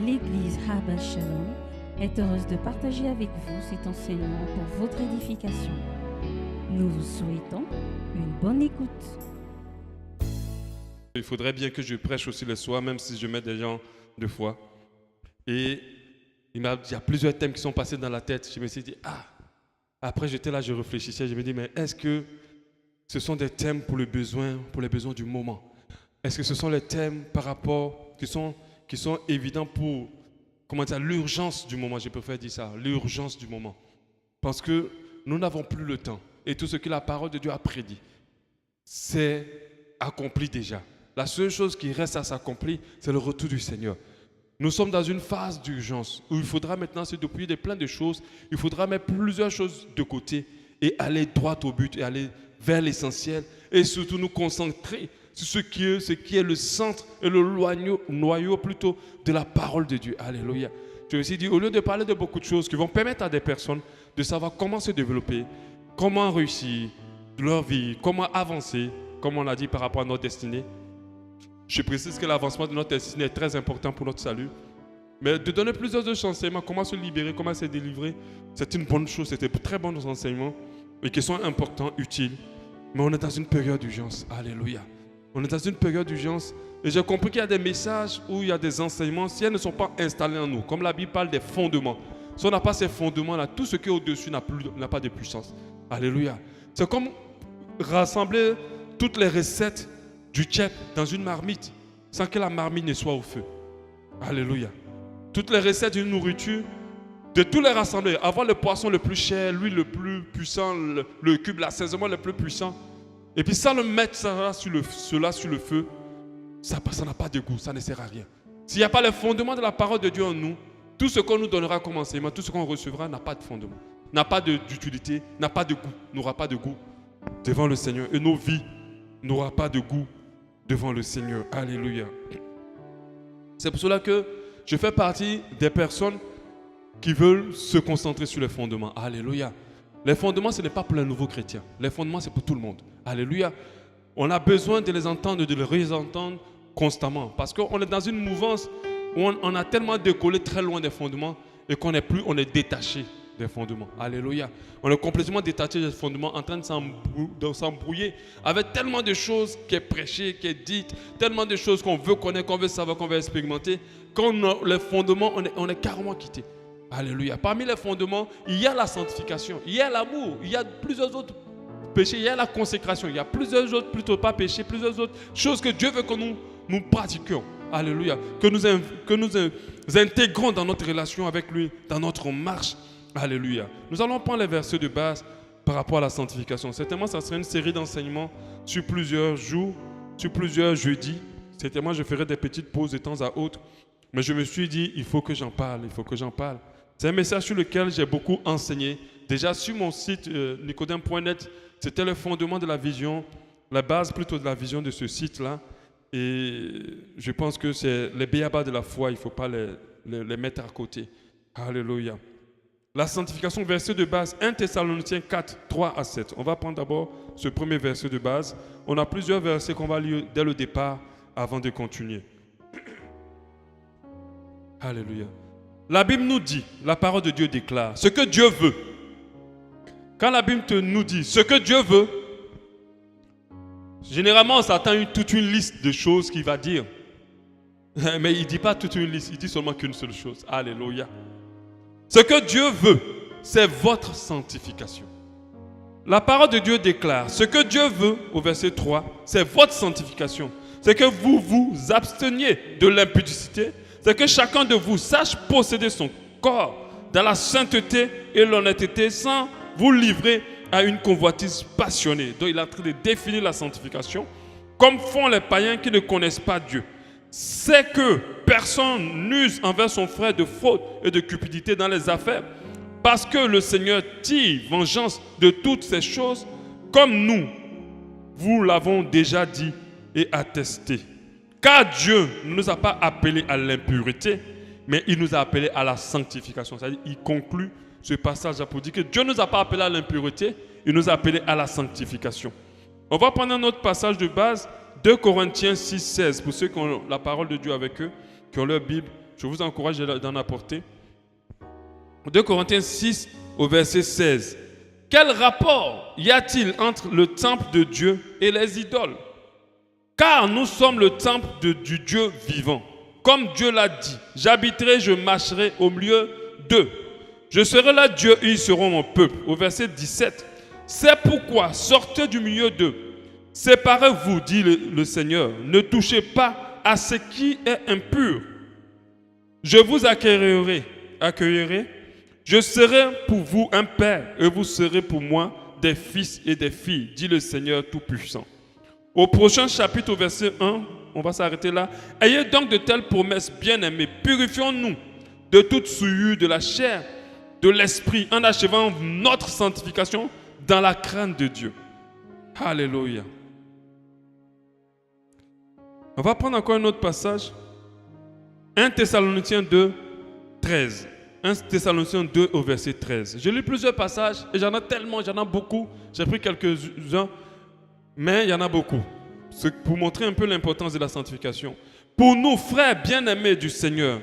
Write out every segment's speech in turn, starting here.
L'Église Habel Shalom est heureuse de partager avec vous cet enseignement pour votre édification. Nous vous souhaitons une bonne écoute. Il faudrait bien que je prêche aussi le soir, même si je mets des gens deux fois. Et il y a plusieurs thèmes qui sont passés dans la tête. Je me suis dit, après j'étais là, je réfléchissais, je me dis, mais est-ce que ce sont des thèmes pour les besoins du moment? Est-ce que ce sont les thèmes par rapport, qui sont évidents pour, l'urgence du moment? Je préfère dire ça, l'urgence du moment. Parce que nous n'avons plus le temps. Et tout ce que la parole de Dieu a prédit, c'est accompli déjà. La seule chose qui reste à s'accomplir, c'est le retour du Seigneur. Nous sommes dans une phase d'urgence où il faudra maintenant se dépouiller de plein de choses. Il faudra mettre plusieurs choses de côté et aller droit au but et aller vers l'essentiel et surtout nous concentrer sur ce qui est le centre et le noyau plutôt de la parole de Dieu. Alléluia. Je me suis dit, au lieu de parler de beaucoup de choses qui vont permettre à des personnes de savoir comment se développer, comment réussir leur vie, comment avancer, comme on l'a dit par rapport à notre destinée. Je précise que l'avancement de notre destinée est très important pour notre salut. Mais de donner plusieurs autres enseignements, comment se libérer, comment se délivrer, c'est une bonne chose, c'est de très bons enseignements et qui sont importants, utiles. Mais on est dans une période d'urgence. Alléluia. On est dans une période d'urgence. Et j'ai compris qu'il y a des messages où il y a des enseignements, si elles ne sont pas installées en nous, comme la Bible parle des fondements. Si on n'a pas ces fondements-là, tout ce qui est au-dessus n'a pas de puissance. Alléluia. C'est comme rassembler toutes les recettes du tchèp dans une marmite sans que la marmite ne soit au feu. Alléluia. Toutes les recettes d'une nourriture, de tous les rassembler, avoir le poisson le plus cher, l'huile le plus puissant, le cube, l'assaisonnement le plus puissant, et puis sans le mettre cela sur le feu, ça n'a pas de goût, ça ne sert à rien. S'il n'y a pas le fondement de la parole de Dieu en nous, tout ce qu'on nous donnera comme enseignement, tout ce qu'on recevra n'a pas de fondement, n'a pas d'utilité, n'a pas de goût, n'aura pas de goût devant le Seigneur. Et nos vies n'auront pas de goût devant le Seigneur. Alléluia. C'est pour cela que je fais partie des personnes qui veulent se concentrer sur les fondements. Alléluia. Les fondements, ce n'est pas pour les nouveaux chrétiens. Les fondements, c'est pour tout le monde. Alléluia. On a besoin de les entendre, de les réentendre constamment. Parce qu'on est dans une mouvance où on a tellement décollé très loin des fondements et qu'on n'est plus, on est détaché des fondements. Alléluia. On est complètement détaché des fondements, en train de s'embrouiller avec tellement de choses qui est prêchées, qui est dites, tellement de choses qu'on veut connaître, qu'on veut savoir, qu'on veut expérimenter. Quand on a les fondements, on est carrément quitté. Alléluia. Parmi les fondements, il y a la sanctification, il y a l'amour, il y a plusieurs autres péchés, il y a la consécration, il y a plusieurs autres, plutôt pas péchés, plusieurs autres choses que Dieu veut que nous pratiquions. Alléluia. Que nous intégrons dans notre relation avec lui, dans notre marche. Alléluia. Nous allons prendre les versets de base par rapport à la sanctification. Certainement, ça sera une série d'enseignements sur plusieurs jours, sur plusieurs jeudis. Certainement, je ferai des petites pauses de temps à autre. Mais je me suis dit, il faut que j'en parle, il faut que j'en parle. C'est un message sur lequel j'ai beaucoup enseigné. Déjà sur mon site nicodème.net, c'était le fondement de la vision, la base plutôt de la vision de ce site-là. Et je pense que c'est les béabas de la foi, il ne faut pas les mettre à côté. Alléluia. La sanctification, verset de base, 1 Thessaloniciens 4, 3 à 7. On va prendre d'abord ce premier verset de base. On a plusieurs versets qu'on va lire dès le départ avant de continuer. Alléluia. La Bible nous dit, la parole de Dieu déclare, ce que Dieu veut. Quand la Bible nous dit ce que Dieu veut, généralement on s'attend à toute une liste de choses qu'il va dire. Mais il ne dit pas toute une liste, il dit seulement qu'une seule chose. Alléluia. Ce que Dieu veut, c'est votre sanctification. La parole de Dieu déclare, ce que Dieu veut, au verset 3, c'est votre sanctification. C'est que vous vous absteniez de l'impudicité, c'est que chacun de vous sache posséder son corps dans la sainteté et l'honnêteté sans vous livrer à une convoitise passionnée. Donc il est en train de définir la sanctification comme font les païens qui ne connaissent pas Dieu. C'est que personne n'use envers son frère de faute et de cupidité dans les affaires, parce que le Seigneur tire vengeance de toutes ces choses, comme nous vous l'avons déjà dit et attesté. Car Dieu ne nous a pas appelés à l'impureté, mais il nous a appelés à la sanctification. C'est-à-dire, il conclut ce passage pour dire que Dieu ne nous a pas appelés à l'impureté, il nous a appelés à la sanctification. On va prendre un autre passage de base, 2 Corinthiens 6, 16, pour ceux qui ont la parole de Dieu avec eux, qui ont leur Bible, Je vous encourage d'en apporter. 2 Corinthiens 6 au verset 16. Quel rapport y a-t-il entre le temple de Dieu et les idoles? Car nous sommes le temple du Dieu vivant. Comme Dieu l'a dit, j'habiterai, je marcherai au milieu d'eux. Je serai là Dieu et ils seront mon peuple. Au verset 17. C'est pourquoi sortez du milieu d'eux. Séparez-vous, dit le Seigneur. Ne touchez pas à ce qui est impur. Je vous accueillerai. Je serai pour vous un père et vous serez pour moi des fils et des filles, dit le Seigneur Tout-Puissant. Au prochain chapitre, au verset 1, on va s'arrêter là. Ayez donc de telles promesses, bien-aimés. Purifions-nous de toute souillure de la chair, de l'esprit, en achevant notre sanctification dans la crainte de Dieu. Alléluia. On va prendre encore un autre passage. 1 Thessaloniciens 2, 13. 1 Thessaloniciens 2 au verset 13. J'ai lu plusieurs passages et j'en ai beaucoup. J'ai pris quelques-uns, mais il y en a beaucoup. C'est pour montrer un peu l'importance de la sanctification. Pour nous, frères bien-aimés du Seigneur,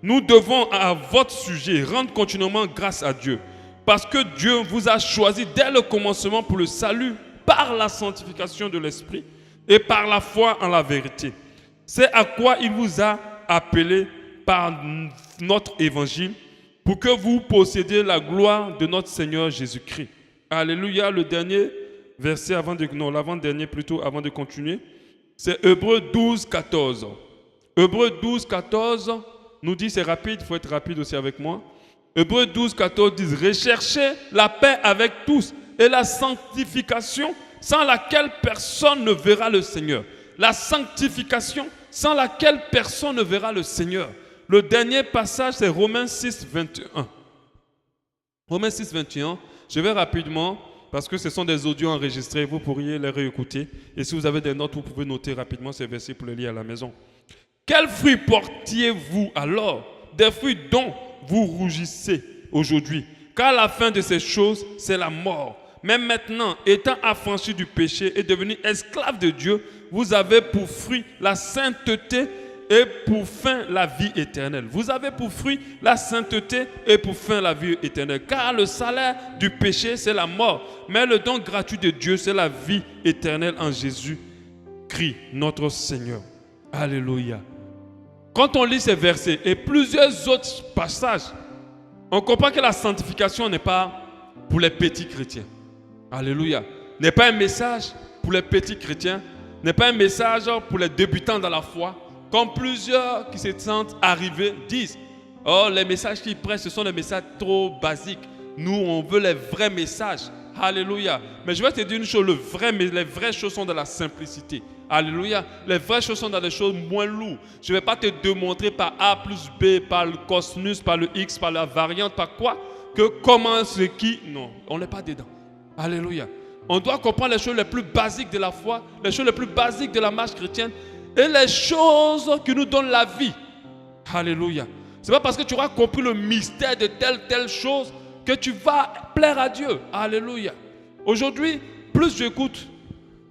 nous devons à votre sujet rendre continuellement grâce à Dieu. Parce que Dieu vous a choisi dès le commencement pour le salut par la sanctification de l'Esprit et par la foi en la vérité. C'est à quoi il vous a appelé par notre évangile pour que vous possédiez la gloire de notre Seigneur Jésus-Christ. Alléluia. Le dernier verset l'avant-dernier plutôt avant de continuer, c'est Hébreux 12, 14. Hébreux 12, 14 nous dit, c'est rapide, il faut être rapide aussi avec moi. Hébreux 12, 14 dit, recherchez la paix avec tous et la sanctification sans laquelle personne ne verra le Seigneur. La sanctification sans laquelle personne ne verra le Seigneur. Le dernier passage, c'est Romains 6, 21. Romains 6, 21. Je vais rapidement, parce que ce sont des audios enregistrés, vous pourriez les réécouter. Et si vous avez des notes, vous pouvez noter rapidement ces versets pour les lire à la maison. Quels fruits portiez-vous alors? Des fruits dont vous rougissez aujourd'hui. Car la fin de ces choses, c'est la mort. Mais maintenant, étant affranchis du péché et devenus esclaves de Dieu, vous avez pour fruit la sainteté et pour fin la vie éternelle. Vous avez pour fruit la sainteté et pour fin la vie éternelle. Car le salaire du péché, c'est la mort. Mais le don gratuit de Dieu, c'est la vie éternelle en Jésus-Christ, notre Seigneur. Alléluia. Quand on lit ces versets et plusieurs autres passages, on comprend que la sanctification n'est pas pour les petits chrétiens. Alléluia. N'est pas un message pour les petits chrétiens, n'est pas un message pour les débutants dans la foi. Comme plusieurs qui se sentent arrivés disent, oh, les messages qu'ils prêchent, ce sont des messages trop basiques. Nous, on veut les vrais messages. Alléluia. Mais je vais te dire une chose, les vraies choses sont dans la simplicité. Alléluia. Les vraies choses sont dans des choses moins lourdes. Je ne vais pas te démontrer par A plus B, par le cosinus, par le X, par la variante, par quoi, que comment, ce qui. Non, on n'est pas dedans. Alléluia. On doit comprendre les choses les plus basiques de la foi, les choses les plus basiques de la marche chrétienne et les choses qui nous donnent la vie. Alléluia. Ce n'est pas parce que tu auras compris le mystère de telle chose que tu vas plaire à Dieu. Alléluia. Aujourd'hui, plus j'écoute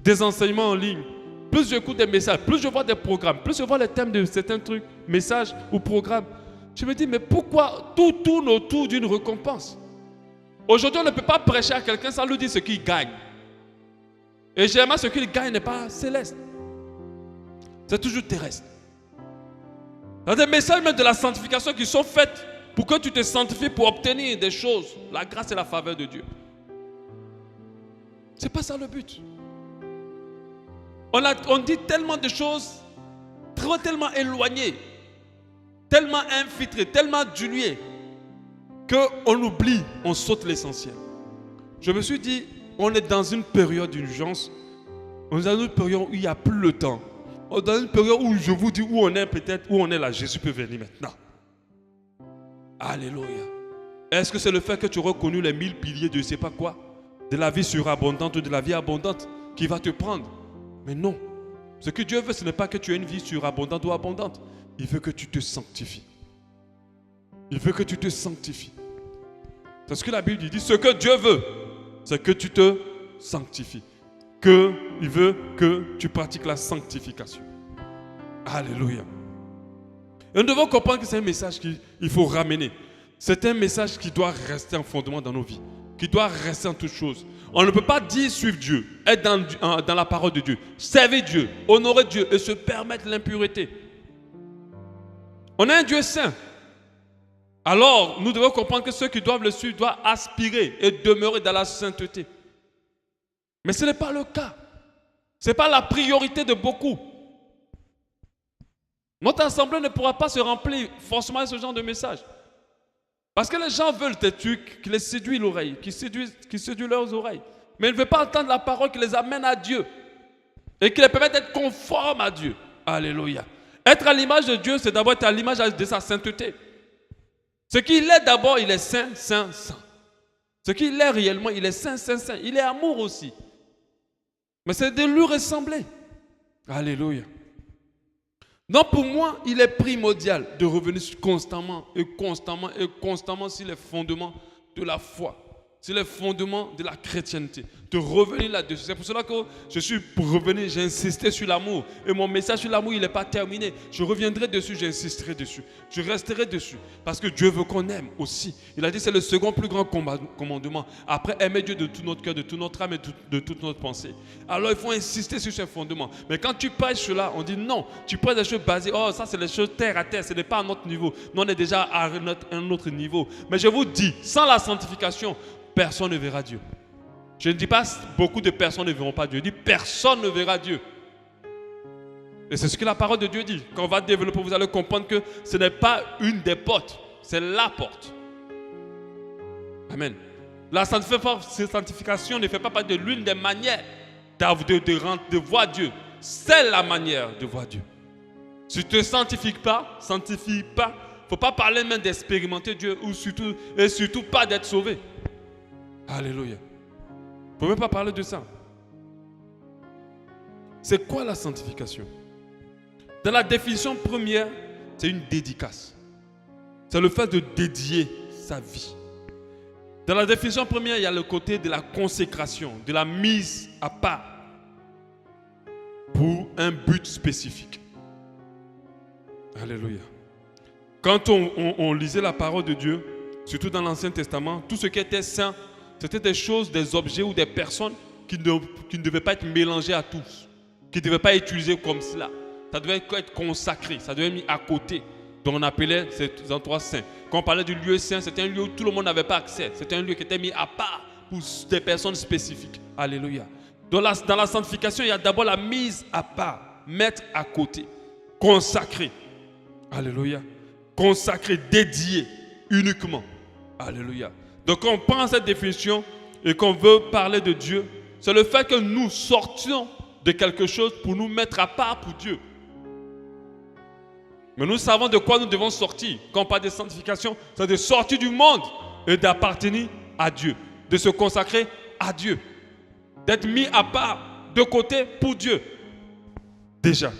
des enseignements en ligne, plus j'écoute des messages, plus je vois des programmes, plus je vois les thèmes de certains trucs, messages ou programmes, je me dis, mais pourquoi tout tourne autour d'une récompense? Aujourd'hui, on ne peut pas prêcher à quelqu'un sans lui dire ce qu'il gagne. Et généralement, ce qu'il gagne n'est pas céleste. C'est toujours terrestre. Il y a des messages même de la sanctification qui sont faits pour que tu te sanctifies pour obtenir des choses, la grâce et la faveur de Dieu. Ce n'est pas ça le but. On dit tellement de choses tellement éloignées, tellement infiltrées, tellement diluées, qu'on oublie, on saute l'essentiel. Je me suis dit, on est dans une période d'urgence, on est dans une période où il n'y a plus le temps. On est dans une période où je vous dis où on est peut-être, où on est là, Jésus peut venir maintenant. Alléluia. Est-ce que c'est le fait que tu auras connu les 1000 piliers de je ne sais pas quoi, de la vie surabondante ou de la vie abondante qui va te prendre? Mais non. Ce que Dieu veut, ce n'est pas que tu aies une vie surabondante ou abondante. Il veut que tu te sanctifies. Il veut que tu te sanctifies. C'est ce que la Bible dit. Ce que Dieu veut, c'est que tu te sanctifies. Il veut que tu pratiques la sanctification. Alléluia. Et nous devons comprendre que c'est un message qu'il faut ramener. C'est un message qui doit rester en fondement dans nos vies, qui doit rester en toutes choses. On ne peut pas dire suivre Dieu, être dans la parole de Dieu, servir Dieu, honorer Dieu et se permettre l'impureté. On a un Dieu saint. Alors, nous devons comprendre que ceux qui doivent le suivre doivent aspirer et demeurer dans la sainteté. Mais ce n'est pas le cas. Ce n'est pas la priorité de beaucoup. Notre assemblée ne pourra pas se remplir forcément de ce genre de message. Parce que les gens veulent des trucs qui les séduisent l'oreille, qui séduisent leurs oreilles. Mais ils ne veulent pas entendre la parole qui les amène à Dieu et qui les permet d'être conformes à Dieu. Alléluia. Être à l'image de Dieu, c'est d'abord être à l'image de sa sainteté. Ce qu'il est d'abord, il est saint, saint, saint. Ce qu'il est réellement, il est saint, saint, saint. Il est amour aussi. Mais c'est de lui ressembler. Alléluia. Donc pour moi, il est primordial de revenir constamment et constamment et constamment sur les fondements de la foi, sur les fondements de la chrétienté, de revenir là-dessus. C'est pour cela que je suis pour revenir, j'ai insisté sur l'amour. Et mon message sur l'amour, il n'est pas terminé. Je reviendrai dessus, j'insisterai dessus. Je resterai dessus. Parce que Dieu veut qu'on aime aussi. Il a dit c'est le second plus grand commandement. Après, aimer Dieu de tout notre cœur, de toute notre âme et de toute notre pensée. Alors il faut insister sur ces fondements. Mais quand tu prêches cela, on dit non. Tu prêches des choses basées. Oh, ça c'est les choses terre à terre. Ce n'est pas à notre niveau. Nous on est déjà à un autre niveau. Mais je vous dis, sans la sanctification, personne ne verra Dieu. Je ne dis pas beaucoup de personnes ne verront pas Dieu. Je dis personne ne verra Dieu. Et c'est ce que la parole de Dieu dit. Quand on va développer, vous allez comprendre que ce n'est pas une des portes, c'est la porte. Amen. La sanctification ne fait pas partie de l'une des manières de voir Dieu. C'est la manière de voir Dieu. Si tu ne te sanctifie pas, il ne faut pas parler même d'expérimenter Dieu ou surtout pas d'être sauvé. Alléluia. Il ne faut même pas parler de ça. C'est quoi la sanctification? Dans la définition première, c'est une dédicace. C'est le fait de dédier sa vie. Dans la définition première, il y a le côté de la consécration, de la mise à part pour un but spécifique. Alléluia. Quand on lisait la parole de Dieu, surtout dans l'Ancien Testament, tout ce qui était saint, c'était des choses, des objets ou des personnes qui ne devaient pas être mélangées à tous, qui ne devaient pas être utilisées comme cela. Ça devait être consacré, ça devait être mis à côté. Donc on appelait ces endroits saints. Quand on parlait du lieu saint, c'était un lieu où tout le monde n'avait pas accès. C'était un lieu qui était mis à part pour des personnes spécifiques. Alléluia. Dans la sanctification, il y a d'abord la mise à part, mettre à côté, consacrer. Alléluia. Consacrer, dédié uniquement. Alléluia. Donc quand on prend cette définition et qu'on veut parler de Dieu, c'est le fait que nous sortions de quelque chose pour nous mettre à part pour Dieu. Mais nous savons de quoi nous devons sortir. Quand on parle de sanctification, c'est de sortir du monde et d'appartenir à Dieu, de se consacrer à Dieu, d'être mis à part, de côté pour Dieu. Déjà.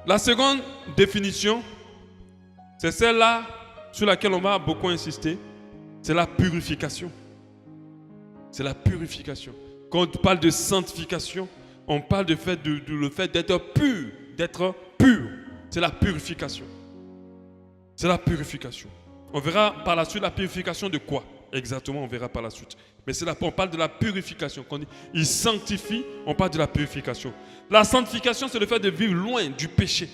La seconde définition, c'est celle-là sur laquelle on va beaucoup insister, c'est la purification. C'est la purification. Quand on parle de sanctification, on parle le fait d'être pur, d'être pur. C'est la purification. C'est la purification. On verra par la suite la purification de quoi exactement, on verra par la suite. Mais on parle de la purification. Quand on dit il sanctifie, on parle de la purification. La sanctification, c'est le fait de vivre loin du péché.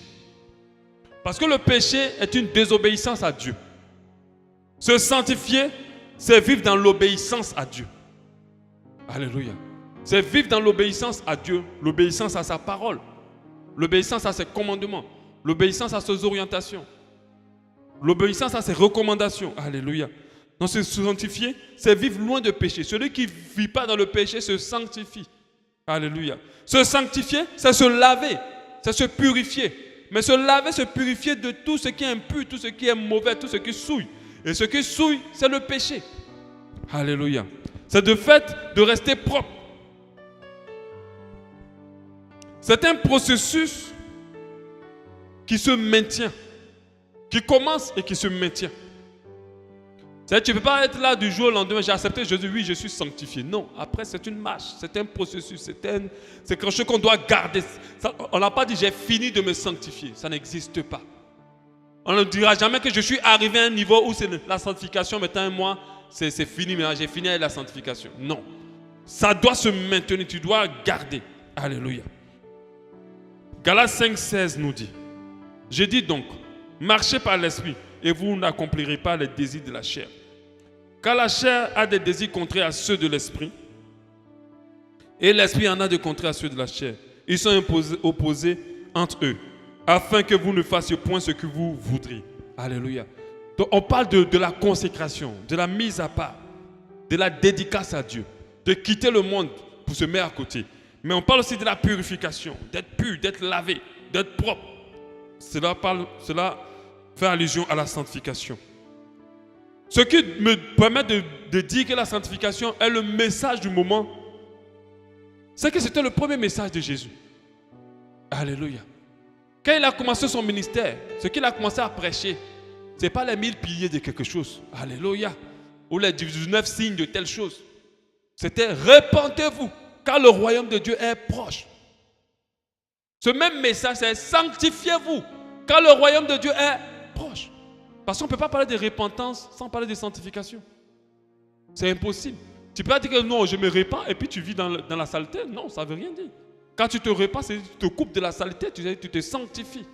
Parce que le péché est une désobéissance à Dieu. Se sanctifier, c'est vivre dans l'obéissance à Dieu. Alléluia. C'est vivre dans l'obéissance à Dieu, l'obéissance à sa parole, l'obéissance à ses commandements, l'obéissance à ses orientations, l'obéissance à ses recommandations. Alléluia. Donc se sanctifier, c'est vivre loin de péché. Celui qui ne vit pas dans le péché se sanctifie. Alléluia. Se sanctifier, c'est se laver, c'est se purifier. Mais se laver, se purifier de tout ce qui est impur, tout ce qui est mauvais, tout ce qui souille. Et ce qui souille, c'est le péché. Alléluia. C'est de fait de rester propre. C'est un processus qui se maintient, qui commence et qui se maintient. Tu ne peux pas être là du jour au lendemain, j'ai accepté Jésus, oui, je suis sanctifié. Non, après c'est une marche, c'est un processus, c'est quelque chose qu'on doit garder. Ça, on n'a pas dit j'ai fini de me sanctifier, ça n'existe pas. On ne dira jamais que je suis arrivé à un niveau où c'est la sanctification, maintenant moi, c'est fini, mais j'ai fini avec la sanctification. Non, ça doit se maintenir, tu dois garder. Alléluia. Galates 5,16 nous dit, je dis donc, marchez par l'esprit et vous n'accomplirez pas les désirs de la chair. Car la chair a des désirs contraires à ceux de l'esprit et l'esprit en a de contraires à ceux de la chair. Ils sont opposés entre eux afin que vous ne fassiez point ce que vous voudriez. Alléluia. Donc on parle de la consécration, de la mise à part, de la dédicace à Dieu, de quitter le monde pour se mettre à côté. Mais on parle aussi de la purification, d'être pur, d'être lavé, d'être propre. Cela fait allusion à la sanctification. Ce qui me permet de dire que la sanctification est le message du moment, c'est que c'était le premier message de Jésus. Alléluia. Quand il a commencé son ministère, ce qu'il a commencé à prêcher, ce n'est pas les 1000 piliers de quelque chose. Alléluia. Ou les 19 signes de telle chose. C'était répentez-vous, car le royaume de Dieu est proche. Ce même message, c'est sanctifiez-vous, car le royaume de Dieu est proche. Parce qu'on ne peut pas parler de repentance sans parler de sanctification. C'est impossible. Tu ne peux pas dire que non, je me répands et puis tu vis dans la saleté. Non, ça ne veut rien dire. Quand tu te répands, tu te coupes de la saleté, tu te sanctifies.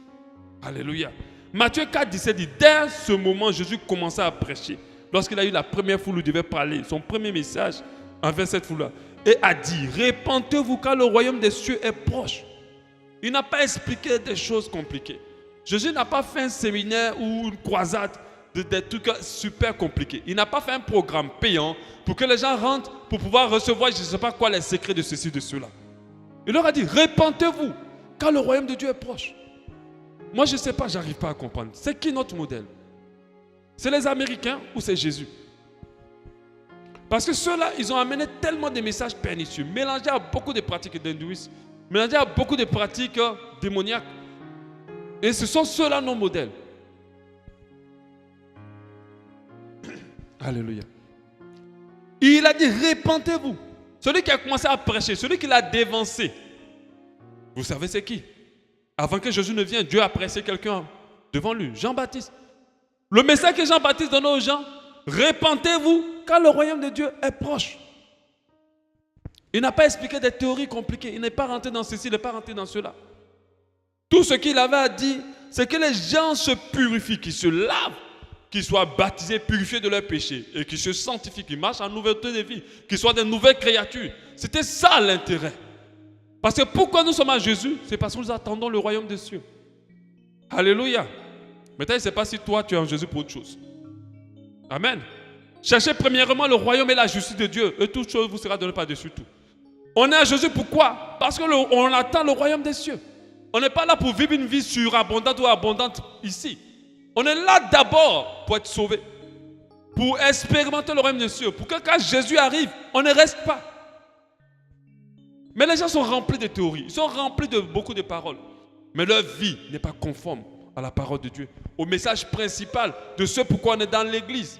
Alléluia. Matthieu 4, 17 dit, dès ce moment, Jésus commençait à prêcher. Lorsqu'il a eu la première foule où il devait parler, son premier message envers cette foule-là, et a dit, répentez-vous car le royaume des cieux est proche. Il n'a pas expliqué des choses compliquées. Jésus n'a pas fait un séminaire ou une croisade des trucs super compliqués. Il n'a pas fait un programme payant pour que les gens rentrent pour pouvoir recevoir, je ne sais pas quoi, les secrets de ceci, de cela. Il leur a dit, répentez-vous, car le royaume de Dieu est proche. Moi, je ne sais pas, je n'arrive pas à comprendre. C'est qui notre modèle? C'est les Américains ou c'est Jésus? Parce que ceux-là, ils ont amené tellement de messages pernicieux, mélangés à beaucoup de pratiques d'hindouisme, mélangés à beaucoup de pratiques démoniaques. Et ce sont ceux-là nos modèles. Alléluia. Il a dit, répentez-vous. Celui qui a commencé à prêcher, celui qui l'a dévancé. Vous savez c'est qui? Avant que Jésus ne vienne, Dieu a pressé quelqu'un devant lui, Jean-Baptiste. Le message que Jean-Baptiste donnait aux gens, répentez-vous, car le royaume de Dieu est proche. Il n'a pas expliqué des théories compliquées. Il n'est pas rentré dans ceci, il n'est pas rentré dans cela. Tout ce qu'il avait à dire, c'est que les gens se purifient, qu'ils se lavent, qu'ils soient baptisés, purifiés de leurs péchés et qu'ils se sanctifient, qu'ils marchent en nouveauté de vie, qu'ils soient des nouvelles créatures. C'était ça l'intérêt. Parce que pourquoi nous sommes à Jésus? C'est parce que nous attendons le royaume des cieux. Alléluia. Maintenant, je ne sais pas si toi, tu es en Jésus pour autre chose. Amen. Cherchez premièrement le royaume et la justice de Dieu et toute chose vous sera donnée par-dessus tout. On est à Jésus pourquoi? Parce qu'on attend le royaume des cieux. On n'est pas là pour vivre une vie surabondante ou abondante ici. On est là d'abord pour être sauvé, pour expérimenter le royaume des cieux, pour que quand Jésus arrive, on ne reste pas. Mais les gens sont remplis de théories, ils sont remplis de beaucoup de paroles. Mais leur vie n'est pas conforme à la parole de Dieu, au message principal de ce pourquoi on est dans l'église.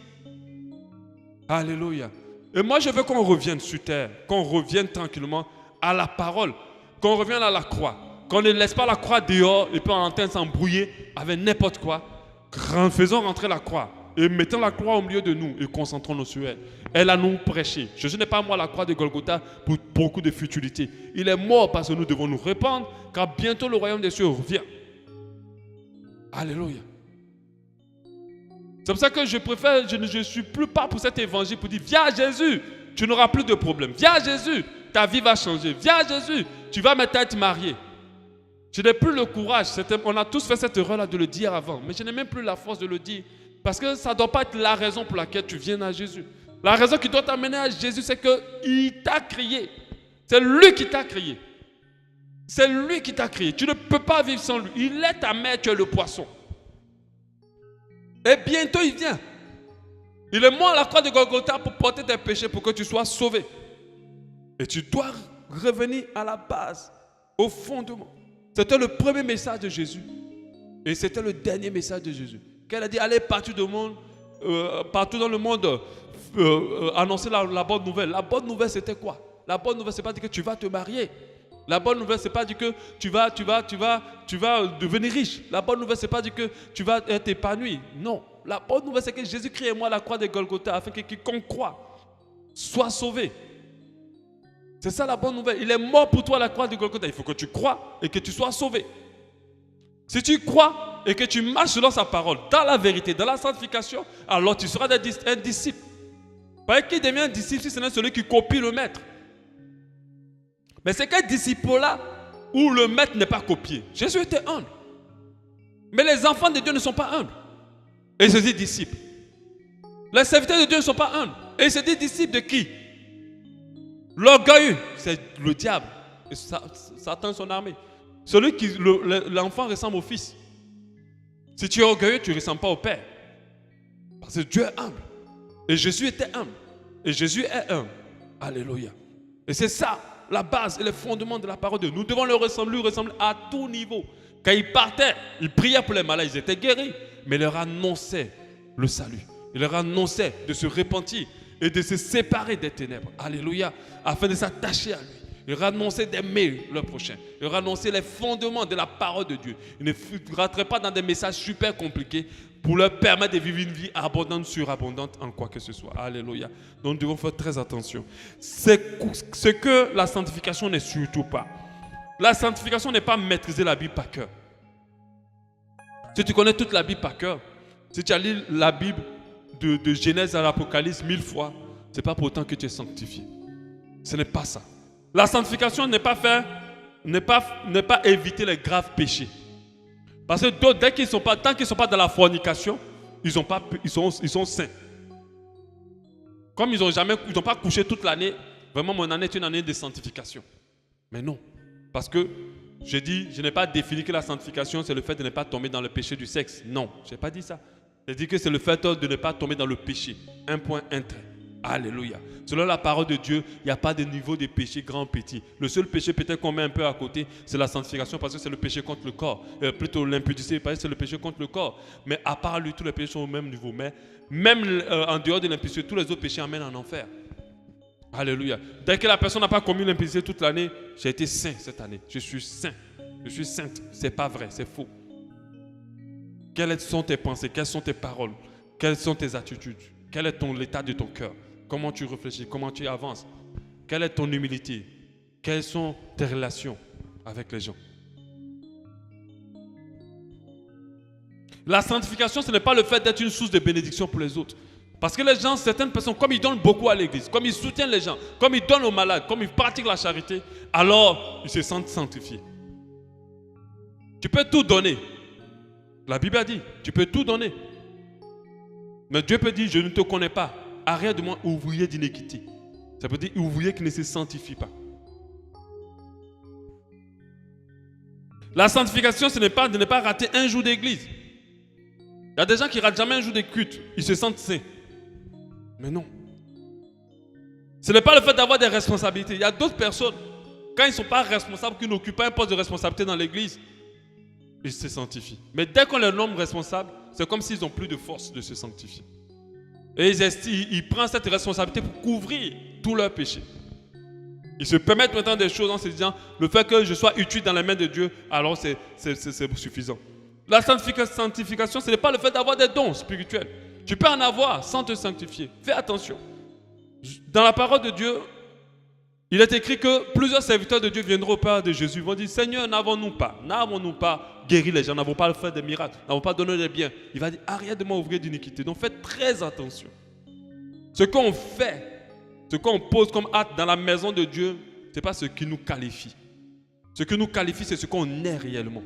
Alléluia. Et moi je veux qu'on revienne sur terre, qu'on revienne tranquillement à la parole, qu'on revienne à la croix, qu'on ne laisse pas la croix dehors et puis on est en train de s'embrouiller avec n'importe quoi. Faisons rentrer la croix et mettons la croix au milieu de nous et concentrons-nous sur elle. Elle a nous prêché. Jésus n'est pas mort à la croix de Golgotha pour beaucoup de futilité. Il est mort parce que nous devons nous répandre car bientôt le royaume des cieux revient. Alléluia. C'est pour ça que je préfère, je ne suis plus pas pour cet évangile pour dire viens à Jésus, tu n'auras plus de problème. Viens à Jésus, ta vie va changer. Viens à Jésus, tu vas maintenant être marié. Je n'ai plus le courage, on a tous fait cette erreur-là de le dire avant, mais je n'ai même plus la force de le dire, parce que ça ne doit pas être la raison pour laquelle tu viens à Jésus. La raison qui doit t'amener à Jésus, c'est qu'il t'a créé. C'est lui qui t'a créé. C'est lui qui t'a créé. Tu ne peux pas vivre sans lui. Il est ta mère, tu es le poisson. Et bientôt il vient. Il est mort à la croix de Golgotha pour porter tes péchés, pour que tu sois sauvé. Et tu dois revenir à la base, au fondement. C'était le premier message de Jésus. Et c'était le dernier message de Jésus. Qu'elle a dit, allez partout du monde partout dans le monde annoncer la bonne nouvelle. La bonne nouvelle, c'était quoi? La bonne nouvelle, c'est pas dire que tu vas te marier. La bonne nouvelle, c'est pas dire que tu vas devenir riche. La bonne nouvelle, c'est pas dire que tu vas être épanoui. Non. La bonne nouvelle, c'est que Jésus-Christ est moi à la croix de Golgotha afin que quiconque croit soit sauvé. C'est ça la bonne nouvelle. Il est mort pour toi à la croix de Golgotha. Il faut que tu crois et que tu sois sauvé. Si tu crois et que tu marches selon sa parole, dans la vérité, dans la sanctification, alors tu seras un disciple. Parce qu'il devient un disciple si ce n'est celui qui copie le maître. Mais c'est quel disciple-là où le maître n'est pas copié? Jésus était humble. Mais les enfants de Dieu ne sont pas humbles. Et il se dit disciple. Les serviteurs de Dieu ne sont pas humbles. Et il se dit disciple de qui? L'orgueilleux, c'est le diable. Et Satan et son armée. Celui qui, l'enfant ressemble au fils. Si tu es orgueilleux, tu ne ressembles pas au père. Parce que Dieu est humble. Et Jésus était humble. Et Jésus est humble. Alléluia. Et c'est ça, la base et le fondement de la parole de Dieu. Nous devons lui ressembler à tout niveau. Quand il partait, il priait pour les malades, ils étaient guéris. Mais il leur annonçait le salut. Il leur annonçait de se repentir et de se séparer des ténèbres. Alléluia. Afin de s'attacher à lui. Il leur annonçait d'aimer le prochain. Il leur annonçait les fondements de la parole de Dieu. Il ne rentrait pas dans des messages super compliqués pour leur permettre de vivre une vie abondante, surabondante en quoi que ce soit. Alléluia. Donc nous devons faire très attention. Ce que la sanctification n'est surtout pas. La sanctification n'est pas maîtriser la Bible par cœur. Si tu connais toute la Bible par cœur, si tu as lu la Bible de Genèse à l'Apocalypse 1000 fois, ce n'est pas pour autant que tu es sanctifié. Ce n'est pas ça. La sanctification n'est pas éviter les graves péchés. Parce que d'autres, tant qu'ils ne sont pas dans la fornication, ils sont saints. Comme ils n'ont pas couché toute l'année, vraiment mon année est une année de sanctification. Mais non. Parce que je n'ai pas défini que la sanctification, c'est le fait de ne pas tomber dans le péché du sexe. Non, je n'ai pas dit ça. J'ai dit que c'est le fait de ne pas tomber dans le péché. Un point, un trait. Alléluia. Selon la parole de Dieu, il n'y a pas de niveau de péché grand, petit. Le seul péché peut-être qu'on met un peu à côté, c'est la sanctification parce que c'est le péché contre le corps. Plutôt l'impudicité parce que c'est le péché contre le corps. Mais à part lui, tous les péchés sont au même niveau. Mais même en dehors de l'impudicité, tous les autres péchés amènent en enfer. Alléluia. Dès que la personne n'a pas commis l'impudicité toute l'année, j'ai été saint cette année. Je suis saint. Je suis sainte. C'est pas vrai, c'est faux. Quelles sont tes pensées? Quelles sont tes paroles? Quelles sont tes attitudes? Quel est l'état de ton cœur? Comment tu réfléchis? Comment tu avances? Quelle est ton humilité? Quelles sont tes relations avec les gens? La sanctification, ce n'est pas le fait d'être une source de bénédiction pour les autres. Parce que les gens, certaines personnes, comme ils donnent beaucoup à l'église, comme ils soutiennent les gens, comme ils donnent aux malades, comme ils pratiquent la charité, alors ils se sentent sanctifiés. Tu peux tout donner. La Bible a dit, tu peux tout donner. Mais Dieu peut dire, je ne te connais pas. Arrête de moi, ouvrier d'iniquité. Ça veut dire ouvrier qui ne se sanctifie pas. La sanctification, ce n'est pas de ne pas rater un jour d'église. Il y a des gens qui ne ratent jamais un jour de culte. Ils se sentent saints. Mais non. Ce n'est pas le fait d'avoir des responsabilités. Il y a d'autres personnes, quand ils ne sont pas responsables, qui n'occupent pas un poste de responsabilité dans l'église, ils se sanctifient. Mais dès qu'on les nomme responsables, c'est comme s'ils n'ont plus de force de se sanctifier. Et ils prennent cette responsabilité pour couvrir tous leurs péchés. Ils se permettent maintenant des choses en se disant, le fait que je sois utile dans les mains de Dieu, alors c'est suffisant. La sanctification, ce n'est pas le fait d'avoir des dons spirituels. Tu peux en avoir sans te sanctifier. Fais attention. Dans la parole de Dieu, il est écrit que plusieurs serviteurs de Dieu viendront au Père de Jésus. Ils vont dire, Seigneur, n'avons-nous pas guéri les gens, n'avons pas fait des miracles, n'avons pas donné des biens. Il va dire, arrête de m'ouvrir d'iniquité. Donc faites très attention. Ce qu'on fait, ce qu'on pose comme acte dans la maison de Dieu, ce n'est pas ce qui nous qualifie. Ce qui nous qualifie, c'est ce qu'on est réellement.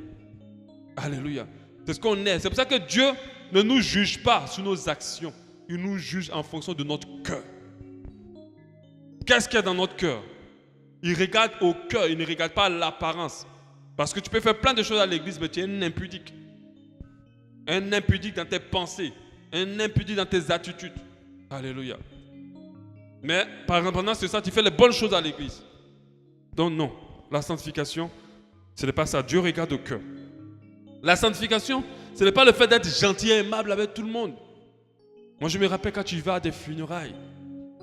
Alléluia. C'est ce qu'on est. C'est pour ça que Dieu ne nous juge pas sur nos actions. Il nous juge en fonction de notre cœur. Qu'est-ce qu'il y a dans notre cœur? Il regarde au cœur, il ne regarde pas l'apparence. Parce que tu peux faire plein de choses à l'église, mais tu es un impudique. Un impudique dans tes pensées. Un impudique dans tes attitudes. Alléluia. Mais pendant ce temps, tu fais les bonnes choses à l'église. Donc non, la sanctification, ce n'est pas ça. Dieu regarde au cœur. La sanctification, ce n'est pas le fait d'être gentil et aimable avec tout le monde. Moi, je me rappelle quand tu vas à des funérailles,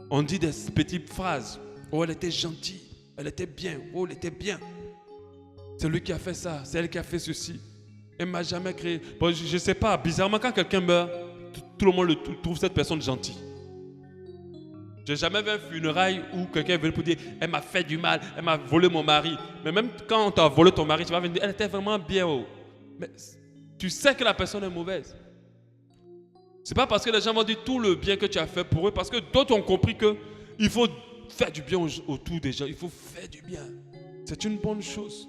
on dit des petites phrases. Oh, elle était gentille, elle était bien, oh, elle était bien. C'est lui qui a fait ça, c'est elle qui a fait ceci. Elle ne m'a jamais créé. Bon, je ne sais pas, bizarrement, quand quelqu'un meurt, tout le monde trouve cette personne gentille. Je n'ai jamais vu un funérail où quelqu'un est venu pour dire elle m'a fait du mal, elle m'a volé mon mari. Mais même quand on t'a volé ton mari, tu vas venir dire elle était vraiment bien. Oh. Mais tu sais que la personne est mauvaise. Ce n'est pas parce que les gens vont dire tout le bien que tu as fait pour eux, parce que d'autres ont compris qu'il faut faire du bien autour des gens. Il faut faire du bien. C'est une bonne chose.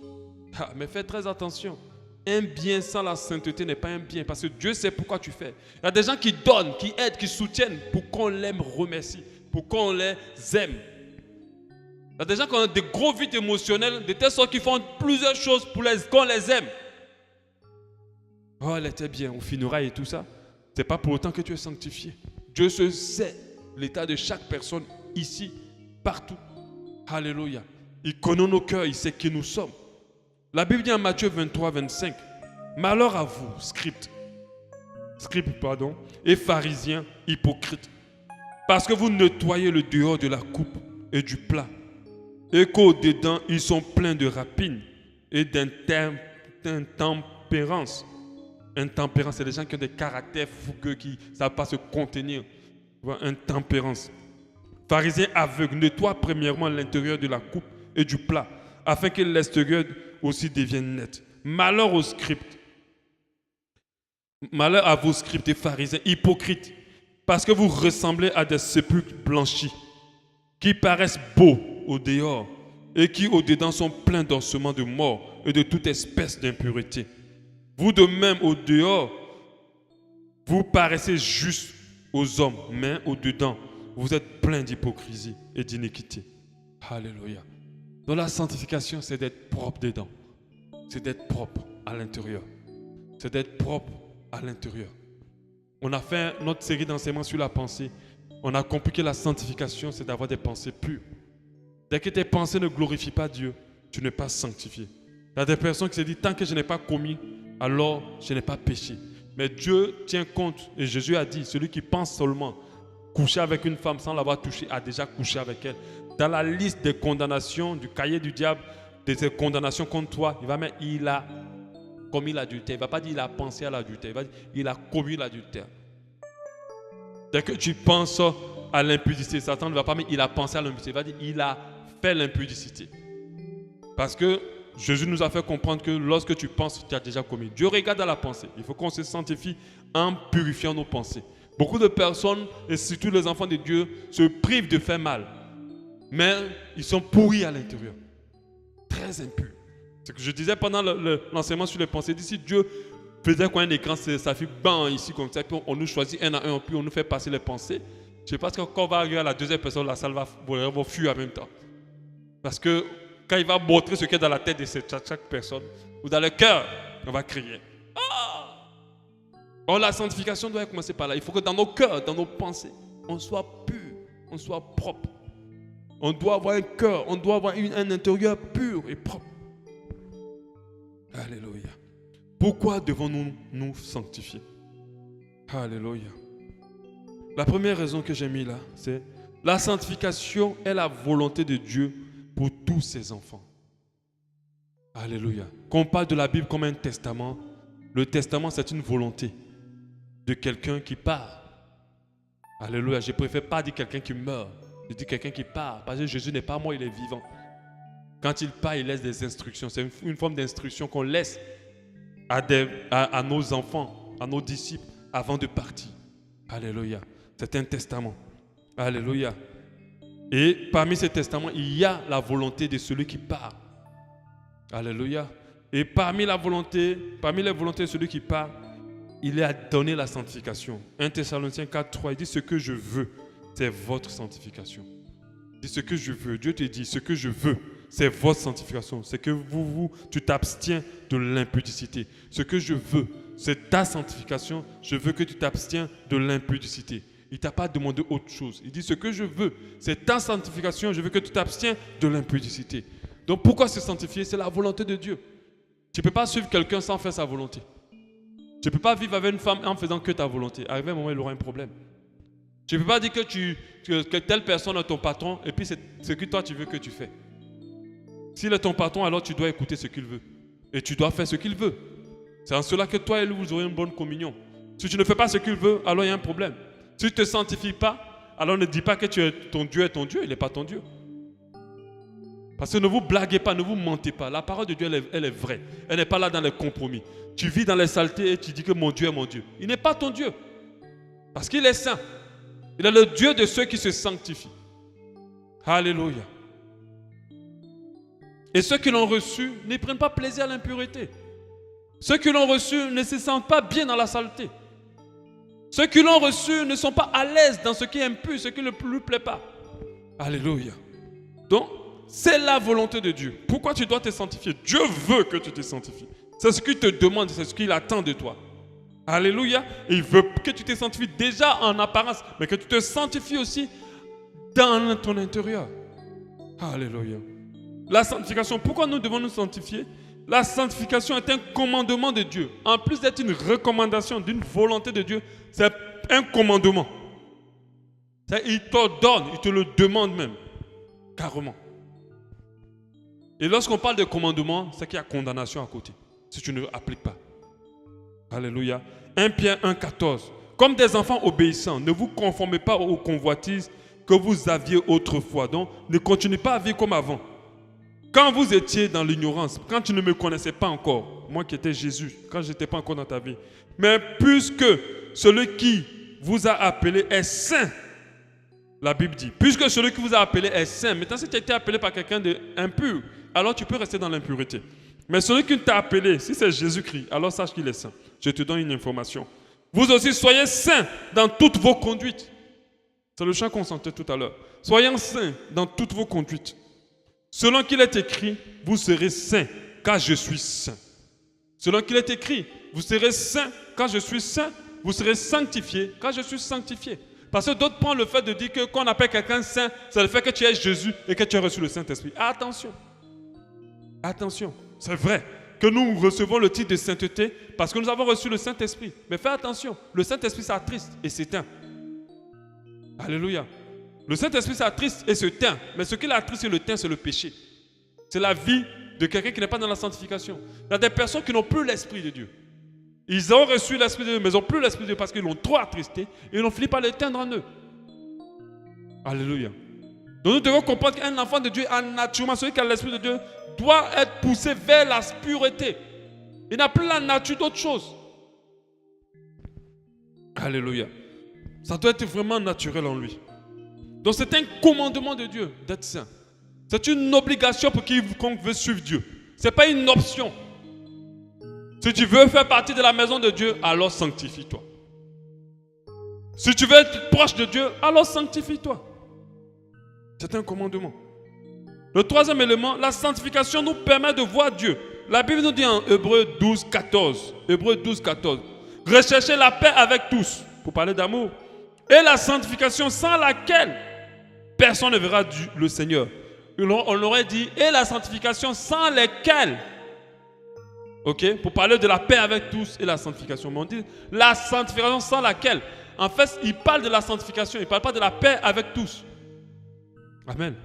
Ah, mais fais très attention. Un bien sans la sainteté n'est pas un bien, parce que Dieu sait pourquoi tu fais. Il y a des gens qui donnent, qui aident, qui soutiennent pour qu'on les remercie, pour qu'on les aime. Il y a des gens qui ont des gros vides émotionnels, de telle sorte qu'ils font plusieurs choses pour qu'on les aime. Oh, elle était bien, au funérailles et tout ça. Ce n'est pas pour autant que tu es sanctifié. Dieu sait l'état de chaque personne ici, partout. Alléluia. Il connaît nos cœurs, il sait qui nous sommes. La Bible dit en Matthieu 23, 25, malheur à vous, scribes, et pharisiens hypocrites, parce que vous nettoyez le dehors de la coupe et du plat, et qu'au-dedans, ils sont pleins de rapines et d'intempérance. Intempérance, c'est des gens qui ont des caractères fougueux, qui ne savent pas se contenir. Intempérance. Pharisiens aveugles, nettoient premièrement l'intérieur de la coupe et du plat, afin que l'extérieur aussi devienne net. Malheur aux scribes. Malheur à vos scribes et pharisiens hypocrites, parce que vous ressemblez à des sépulcres blanchis, qui paraissent beaux au dehors, et qui au dedans sont pleins d'ossements de mort et de toute espèce d'impureté. Vous de même au dehors, vous paraissez juste aux hommes, mais au dedans, vous êtes pleins d'hypocrisie et d'iniquité. Alléluia. Donc la sanctification, c'est d'être propre dedans. C'est d'être propre à l'intérieur. C'est d'être propre à l'intérieur. On a fait notre série d'enseignements sur la pensée. On a compris que la sanctification, c'est d'avoir des pensées pures. Dès que tes pensées ne glorifient pas Dieu, tu n'es pas sanctifié. Il y a des personnes qui se disent, tant que je n'ai pas commis, alors je n'ai pas péché. Mais Dieu tient compte, et Jésus a dit, celui qui pense seulement coucher avec une femme sans l'avoir touchée a déjà couché avec elle. Dans la liste des condamnations, du cahier du diable, de ses condamnations contre toi, il va mettre, il a commis l'adultère. Il ne va pas dire, il a pensé à l'adultère. Il va dire, il a commis l'adultère. Dès que tu penses à l'impudicité, Satan ne va pas mettre, il a pensé à l'impudicité. Il va dire, il a fait l'impudicité. Parce que Jésus nous a fait comprendre que lorsque tu penses, tu as déjà commis. Dieu regarde à la pensée. Il faut qu'on se sanctifie en purifiant nos pensées. Beaucoup de personnes, et surtout les enfants de Dieu, se privent de faire mal. Mais ils sont pourris à l'intérieur. Très impurs. C'est ce que je disais pendant l'enseignement sur les pensées. D'ici Dieu faisait quoi un écran, ça fait ban ici comme ça, puis on nous choisit un à un, puis on nous fait passer les pensées. Je pense que quand on va arriver à la deuxième personne, la salle va fuir en même temps. Parce que quand il va montrer ce qu'il y a dans la tête de chaque personne, ou dans le cœur, on va crier. Ah! Oh, la sanctification doit commencer par là. Il faut que dans nos cœurs, dans nos pensées, on soit pur, on soit propre. On doit avoir un cœur, on doit avoir un intérieur pur et propre. Alléluia. Pourquoi devons-nous nous sanctifier? Alléluia. La première raison que j'ai mis là, c'est la sanctification est la volonté de Dieu pour tous ses enfants. Alléluia. Quand on parle de la Bible comme un testament, le testament c'est une volonté de quelqu'un qui part. Alléluia. Je préfère pas dire quelqu'un qui meurt. Je dis quelqu'un qui part. Parce que Jésus n'est pas mort, il est vivant. Quand il part, il laisse des instructions. C'est une forme d'instruction qu'on laisse à nos enfants, à nos disciples, avant de partir. Alléluia. C'est un testament. Alléluia. Et parmi ces testaments, il y a la volonté de celui qui part. Alléluia. Et parmi les volontés de celui qui part, il a donné la sanctification. 1 Thessaloniciens 4, 3, il dit ce que je veux, c'est votre sanctification. Il dit ce que je veux. Dieu te dit ce que je veux, c'est votre sanctification. C'est que tu t'abstiens de l'impudicité. Ce que je veux, c'est ta sanctification. Je veux que tu t'abstiens de l'impudicité. Il ne t'a pas demandé autre chose. Il dit ce que je veux, c'est ta sanctification. Je veux que tu t'abstiens de l'impudicité. Donc pourquoi se sanctifier? C'est la volonté de Dieu. Tu ne peux pas suivre quelqu'un sans faire sa volonté. Tu ne peux pas vivre avec une femme en faisant que ta volonté. Arrivé un moment, il aura un problème. Tu ne peux pas dire que telle personne est ton patron et puis c'est ce que toi tu veux que tu fais. S'il est ton patron, alors tu dois écouter ce qu'il veut. Et tu dois faire ce qu'il veut. C'est en cela que toi et lui, vous aurez une bonne communion. Si tu ne fais pas ce qu'il veut, alors il y a un problème. Si tu ne te sanctifies pas, alors ne dis pas que ton Dieu est ton Dieu, il n'est pas ton Dieu. Parce que ne vous blaguez pas, ne vous mentez pas. La parole de Dieu, elle est vraie. Elle n'est pas là dans les compromis. Tu vis dans les saletés et tu dis que mon Dieu est mon Dieu. Il n'est pas ton Dieu. Parce qu'il est saint. Il est le Dieu de ceux qui se sanctifient. Alléluia. Et ceux qui l'ont reçu ne prennent pas plaisir à l'impureté. Ceux qui l'ont reçu ne se sentent pas bien dans la saleté. Ceux qui l'ont reçu ne sont pas à l'aise dans ce qui est impur, ce qui ne lui plaît pas. Alléluia. Donc, c'est la volonté de Dieu. Pourquoi tu dois te sanctifier? Dieu veut que tu te sanctifies. C'est ce qu'il te demande, c'est ce qu'il attend de toi. Alléluia. Il veut que tu te sanctifies déjà en apparence, mais que tu te sanctifies aussi dans ton intérieur. Alléluia. La sanctification, pourquoi nous devons nous sanctifier? La sanctification est un commandement de Dieu. En plus d'être une recommandation d'une volonté de Dieu, c'est un commandement. Il t'ordonne, il te le demande même. Carrément. Et lorsqu'on parle de commandement, c'est qu'il y a condamnation à côté, si tu ne l'appliques pas. Alléluia. 1 Pierre 1,14. Comme des enfants obéissants, ne vous conformez pas aux convoitises que vous aviez autrefois. Donc, ne continuez pas à vivre comme avant. Quand vous étiez dans l'ignorance, quand tu ne me connaissais pas encore, moi qui étais Jésus, quand je n'étais pas encore dans ta vie, mais puisque celui qui vous a appelé est saint, la Bible dit, puisque celui qui vous a appelé est saint, maintenant si tu as été appelé par quelqu'un d'impur, alors tu peux rester dans l'impureté. Mais celui qui t'a appelé, si c'est Jésus-Christ, alors sache qu'il est saint. Je te donne une information. Vous aussi, soyez saints dans toutes vos conduites. C'est le chant qu'on sentait tout à l'heure. Soyez saints dans toutes vos conduites. Selon qu'il est écrit, vous serez saints, car je suis saint. Selon qu'il est écrit, vous serez saints, car je suis saint. Vous serez sanctifiés, car je suis sanctifié. Parce que d'autres prennent le fait de dire que quand on appelle quelqu'un saint, c'est le fait que tu es Jésus et que tu as reçu le Saint-Esprit. Attention. Attention. C'est vrai que nous recevons le titre de sainteté parce que nous avons reçu le Saint-Esprit. Mais fais attention, le Saint-Esprit s'attriste et s'éteint. Alléluia. Le Saint-Esprit s'attriste et s'éteint. Mais ce qui l'attriste et le teint, c'est le péché. C'est la vie de quelqu'un qui n'est pas dans la sanctification. Il y a des personnes qui n'ont plus l'Esprit de Dieu. Ils ont reçu l'Esprit de Dieu, mais ils n'ont plus l'Esprit de Dieu parce qu'ils l'ont trop attristé et ils ont fini par l'éteindre en eux. Alléluia. Donc nous devons comprendre qu'un enfant de Dieu, naturellement, celui qui a l'Esprit de Dieu, doit être poussé vers la pureté. Il n'a plus la nature d'autre chose. Alléluia. Ça doit être vraiment naturel en lui. Donc c'est un commandement de Dieu d'être saint. C'est une obligation pour quiconque veut suivre Dieu. Ce n'est pas une option. Si tu veux faire partie de la maison de Dieu, alors sanctifie-toi. Si tu veux être proche de Dieu, alors sanctifie-toi. C'est un commandement. Le troisième élément, la sanctification nous permet de voir Dieu. La Bible nous dit en Hébreux 12, 14. Hébreux 12, 14. Recherchez la paix avec tous, pour parler d'amour. Et la sanctification sans laquelle personne ne verra le Seigneur. On aurait dit, et la sanctification sans lesquelles. Ok, pour parler de la paix avec tous et la sanctification. Mais on dit la sanctification sans laquelle. En fait, il parle de la sanctification, il ne parle pas de la paix avec tous. Amen.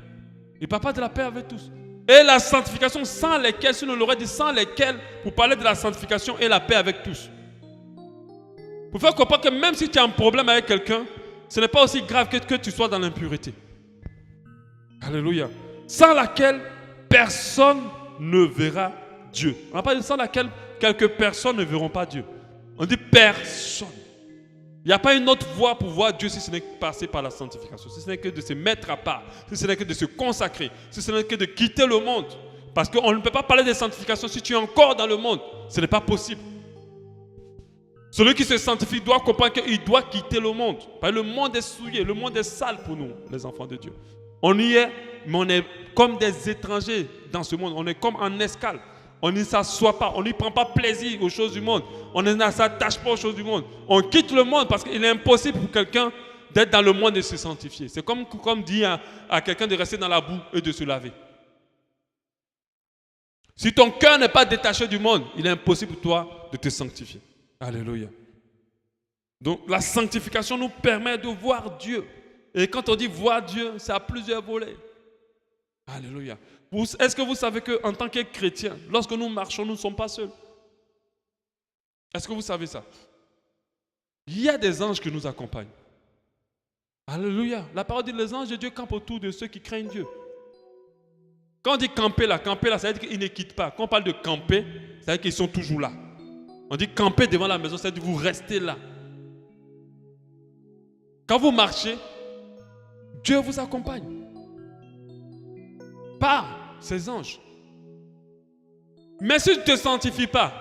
Il ne parle pas de la paix avec tous. Et la sanctification sans lesquelles, si on l'aurait dit sans lesquelles, pour parler de la sanctification et la paix avec tous. Pour faire comprendre que même si tu as un problème avec quelqu'un, ce n'est pas aussi grave que tu sois dans l'impureté. Alléluia. Sans laquelle personne ne verra Dieu. On n'a pas dit sans laquelle quelques personnes ne verront pas Dieu. On dit personne. Il n'y a pas une autre voie pour voir Dieu si ce n'est que passer par la sanctification. Si ce n'est que de se mettre à part. Si ce n'est que de se consacrer. Si ce n'est que de quitter le monde. Parce qu'on ne peut pas parler de sanctification si tu es encore dans le monde. Ce n'est pas possible. Celui qui se sanctifie doit comprendre qu'il doit quitter le monde. Parce que le monde est souillé, le monde est sale pour nous, les enfants de Dieu. On y est, mais on est comme des étrangers dans ce monde. On est comme en escale. On ne s'assoit pas, on n'y prend pas plaisir aux choses du monde. On ne s'attache pas aux choses du monde. On quitte le monde parce qu'il est impossible pour quelqu'un d'être dans le monde et de se sanctifier. C'est comme dire à quelqu'un de rester dans la boue et de se laver. Si ton cœur n'est pas détaché du monde, il est impossible pour toi de te sanctifier. Alléluia. Donc la sanctification nous permet de voir Dieu. Et quand on dit voir Dieu, c'est à plusieurs volets. Alléluia. Est-ce que vous savez qu'en tant que chrétiens, lorsque nous marchons, nous ne sommes pas seuls? Est-ce que vous savez ça? Il y a des anges qui nous accompagnent. Alléluia. La parole dit les anges de Dieu campent autour de ceux qui craignent Dieu. Quand on dit camper là, ça veut dire qu'ils ne quittent pas. Quand on parle de camper, ça veut dire qu'ils sont toujours là. On dit camper devant la maison, ça veut dire que vous restez là. Quand vous marchez, Dieu vous accompagne. Par ses anges. Mais si tu ne te sanctifies pas,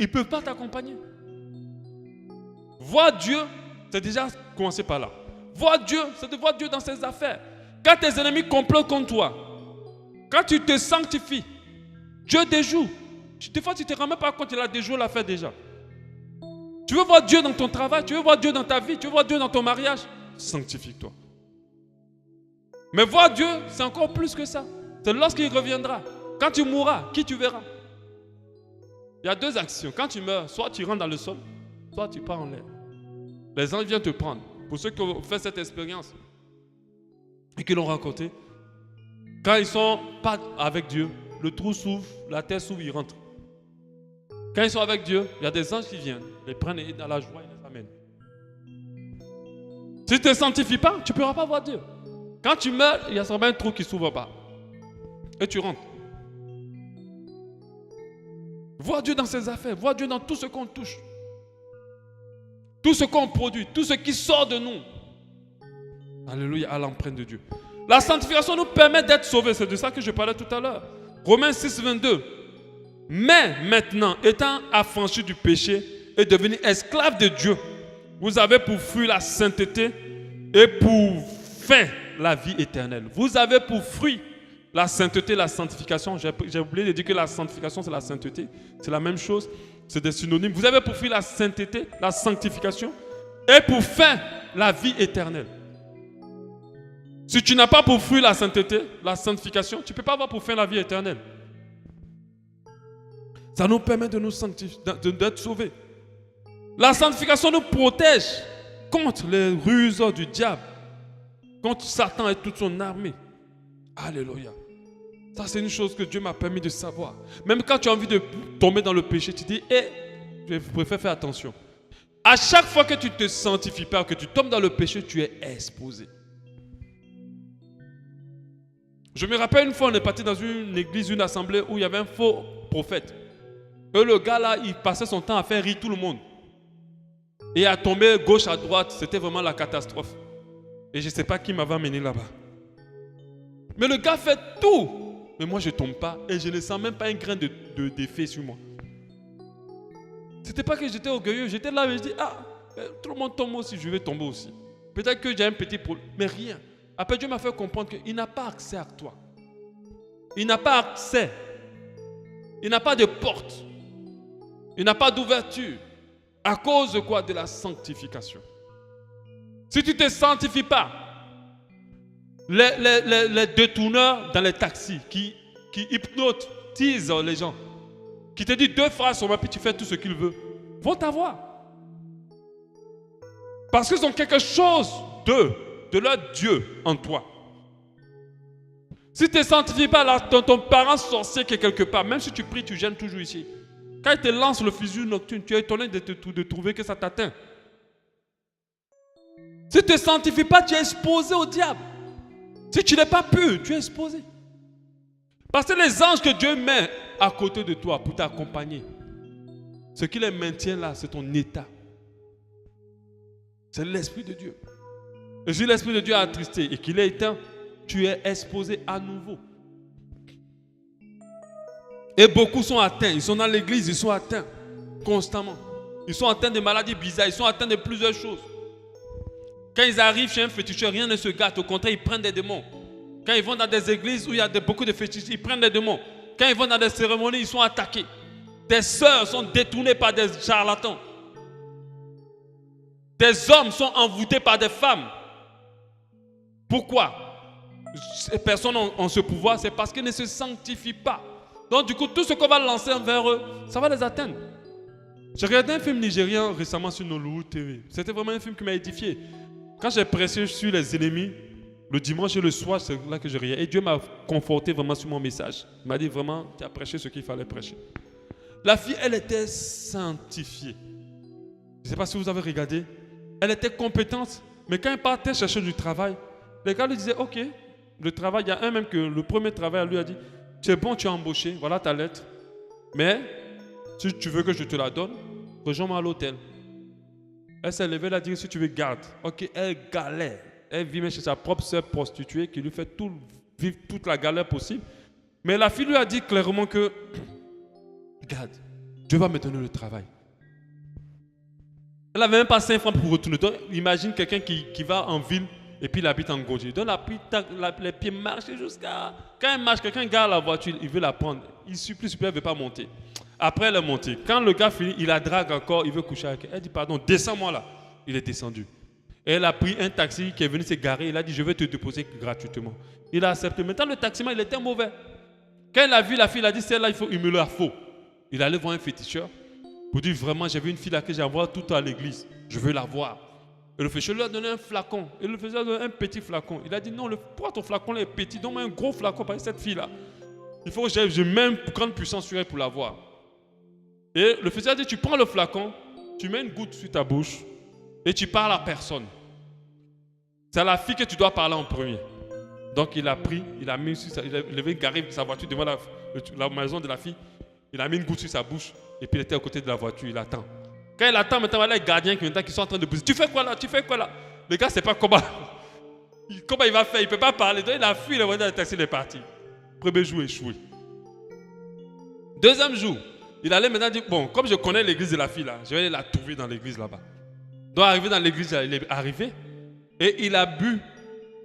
ils ne peuvent pas t'accompagner. Voir Dieu, c'est déjà commencer par là. Voir Dieu, c'est de voir Dieu dans ses affaires. Quand tes ennemis complotent contre toi, quand tu te sanctifies, Dieu déjoue. Des fois, tu ne te rends même pas compte qu'il a déjoué l'affaire déjà. Tu veux voir Dieu dans ton travail, tu veux voir Dieu dans ta vie, tu veux voir Dieu dans ton mariage, sanctifie-toi. Mais voir Dieu, c'est encore plus que ça. C'est lorsqu'il reviendra. Quand tu mourras, qui tu verras? Il y a deux actions. Quand tu meurs, soit tu rentres dans le sol, soit tu pars en l'air. Les anges viennent te prendre. Pour ceux qui ont fait cette expérience et qui l'ont raconté, quand ils ne sont pas avec Dieu, le trou s'ouvre, la terre s'ouvre, ils rentrent. Quand ils sont avec Dieu, il y a des anges qui viennent, les prennent et dans la joie, ils les amènent. Si tu ne te sanctifies pas, tu ne pourras pas voir Dieu. Quand tu meurs, il y a sûrement un trou qui ne s'ouvre pas. Et tu rentres. Voir Dieu dans ses affaires, voir Dieu dans tout ce qu'on touche. Tout ce qu'on produit, tout ce qui sort de nous. Alléluia, à l'empreinte de Dieu. La sanctification nous permet d'être sauvés. C'est de ça que je parlais tout à l'heure. Romains 6, 22. Mais maintenant, étant affranchis du péché et devenus esclaves de Dieu, vous avez pour fruit la sainteté et pour fin la vie éternelle. Vous avez pour fruit la sainteté, la sanctification. J'ai oublié de dire que la sanctification, c'est la sainteté. C'est la même chose. C'est des synonymes. Vous avez pour fruit la sainteté, la sanctification et pour fin la vie éternelle. Si tu n'as pas pour fruit la sainteté, la sanctification, tu ne peux pas avoir pour fin la vie éternelle. Ça nous permet de nous sanctifier, d'être sauvés. La sanctification nous protège contre les ruses du diable, contre Satan et toute son armée. Alléluia. Ça, c'est une chose que Dieu m'a permis de savoir. Même quand tu as envie de tomber dans le péché, tu dis, je préfère faire attention. À chaque fois que tu ne te sanctifies pas, que tu tombes dans le péché, tu es exposé. Je me rappelle une fois, on est parti dans une église, une assemblée où il y avait un faux prophète. Et le gars là, il passait son temps à faire rire tout le monde. Et à tomber gauche à droite, c'était vraiment la catastrophe. Et je ne sais pas qui m'avait amené là-bas. Mais le gars fait tout. Mais moi, je ne tombe pas. Et je ne sens même pas un grain d'effet sur moi. C'était pas que j'étais orgueilleux. J'étais là et je dis, tout le monde tombe aussi, je vais tomber aussi. Peut-être que j'ai un petit problème. Mais rien. Après, Dieu m'a fait comprendre qu'il n'a pas accès à toi. Il n'a pas accès. Il n'a pas de porte. Il n'a pas d'ouverture. À cause de quoi? De la sanctification. Si tu ne te sanctifies pas, les détourneurs dans les taxis qui hypnotisent les gens, qui te disent 2 phrases sur ma puis tu fais tout ce qu'ils veulent, vont t'avoir. Parce qu'ils ont quelque chose de leur Dieu en toi. Si tu ne te sanctifies pas, là, ton parent sorcier qui est quelque part, même si tu pries, tu gênes toujours ici. Quand il te lance le fusil nocturne, tu es étonné de trouver que ça t'atteint. Si tu ne te sanctifies pas, tu es exposé au diable. Si tu n'es pas pur, tu es exposé. Parce que les anges que Dieu met à côté de toi pour t'accompagner, ce qui les maintient là, c'est ton état. C'est l'Esprit de Dieu. Et si l'Esprit de Dieu est attristé et qu'il est éteint, tu es exposé à nouveau. Et beaucoup sont atteints. Ils sont dans l'église, ils sont atteints constamment. Ils sont atteints de maladies bizarres, ils sont atteints de plusieurs choses. Quand ils arrivent chez un féticheur, rien ne se gâte. Au contraire, ils prennent des démons. Quand ils vont dans des églises où il y a beaucoup de fétichistes, ils prennent des démons. Quand ils vont dans des cérémonies, ils sont attaqués. Des sœurs sont détournées par des charlatans. Des hommes sont envoûtés par des femmes. Pourquoi? Ces personnes ont ce pouvoir, c'est parce qu'ils ne se sanctifient pas. Donc du coup, tout ce qu'on va lancer envers eux, ça va les atteindre. J'ai regardé un film nigérien récemment sur Nollywood TV. C'était vraiment un film qui m'a édifié. Quand j'ai prêché sur les ennemis, le dimanche et le soir, c'est là que je riais. Et Dieu m'a conforté vraiment sur mon message. Il m'a dit vraiment, tu as prêché ce qu'il fallait prêcher. La fille, elle était sanctifiée. Je ne sais pas si vous avez regardé. Elle était compétente. Mais quand elle partait chercher du travail, les gars lui disaient, ok, le travail, il y a un même que le premier travail, elle lui a dit, c'est bon, tu es embauché, voilà ta lettre. Mais si tu veux que je te la donne, rejoins-moi à l'hôtel. Elle s'est levée, elle a dit, si tu veux, garde. Ok, elle galère. Elle vit même chez sa propre sœur prostituée qui lui fait vivre toute la galère possible. Mais la fille lui a dit clairement que, regarde, Dieu va me donner le travail. Elle n'avait même pas 5 francs pour retourner. Donc, imagine quelqu'un qui va en ville et puis il habite en Gauthier. Donc, les pieds marchent jusqu'à... Quand elle marche, quelqu'un garde la voiture, il veut la prendre. Il supplie, elle ne veut pas monter. Après, elle est montée. Quand le gars finit, il la drague encore, il veut coucher avec elle. Elle dit, pardon, descends-moi là. Il est descendu. Et elle a pris un taxi qui est venu se garer. Il a dit, je vais te déposer gratuitement. Il a accepté. Maintenant, le taximan, il était mauvais. Quand il a vu la fille, il a dit, celle-là, il me la faut. Il allait voir un féticheur. Pour dire, vraiment, j'ai vu une fille là que j'envoie tout à l'église. Je veux la voir. Et le féticheur lui a donné un flacon. Et le féticheur lui a donné un petit flacon. Il a dit, non, pourquoi ton flacon là est petit? Donne-moi un gros flacon parce que cette fille là, il faut que je mette une grande puissance sur elle pour la voir. Et le féticheur a dit, tu prends le flacon, tu mets une goutte sur ta bouche et tu parles à personne. C'est à la fille que tu dois parler en premier. Donc il a pris, il a mis sur il a levé garé sa voiture devant la maison de la fille. Il a mis une goutte sur sa bouche et puis il était à côté de la voiture, il attend. Quand il attend, maintenant, voilà les gardiens qui sont en train de bouger. Tu fais quoi là? Tu fais quoi là? Le gars, c'est pas comment il va faire, il ne peut pas parler. Donc il a fui, il a voiture, le taxi, il est parti. Premier jour échoué. Deuxième jour, il allait maintenant dire, bon, comme je connais l'église de la fille là, je vais aller la trouver dans l'église là-bas. Donc arrivé dans l'église, il est arrivé et il a bu,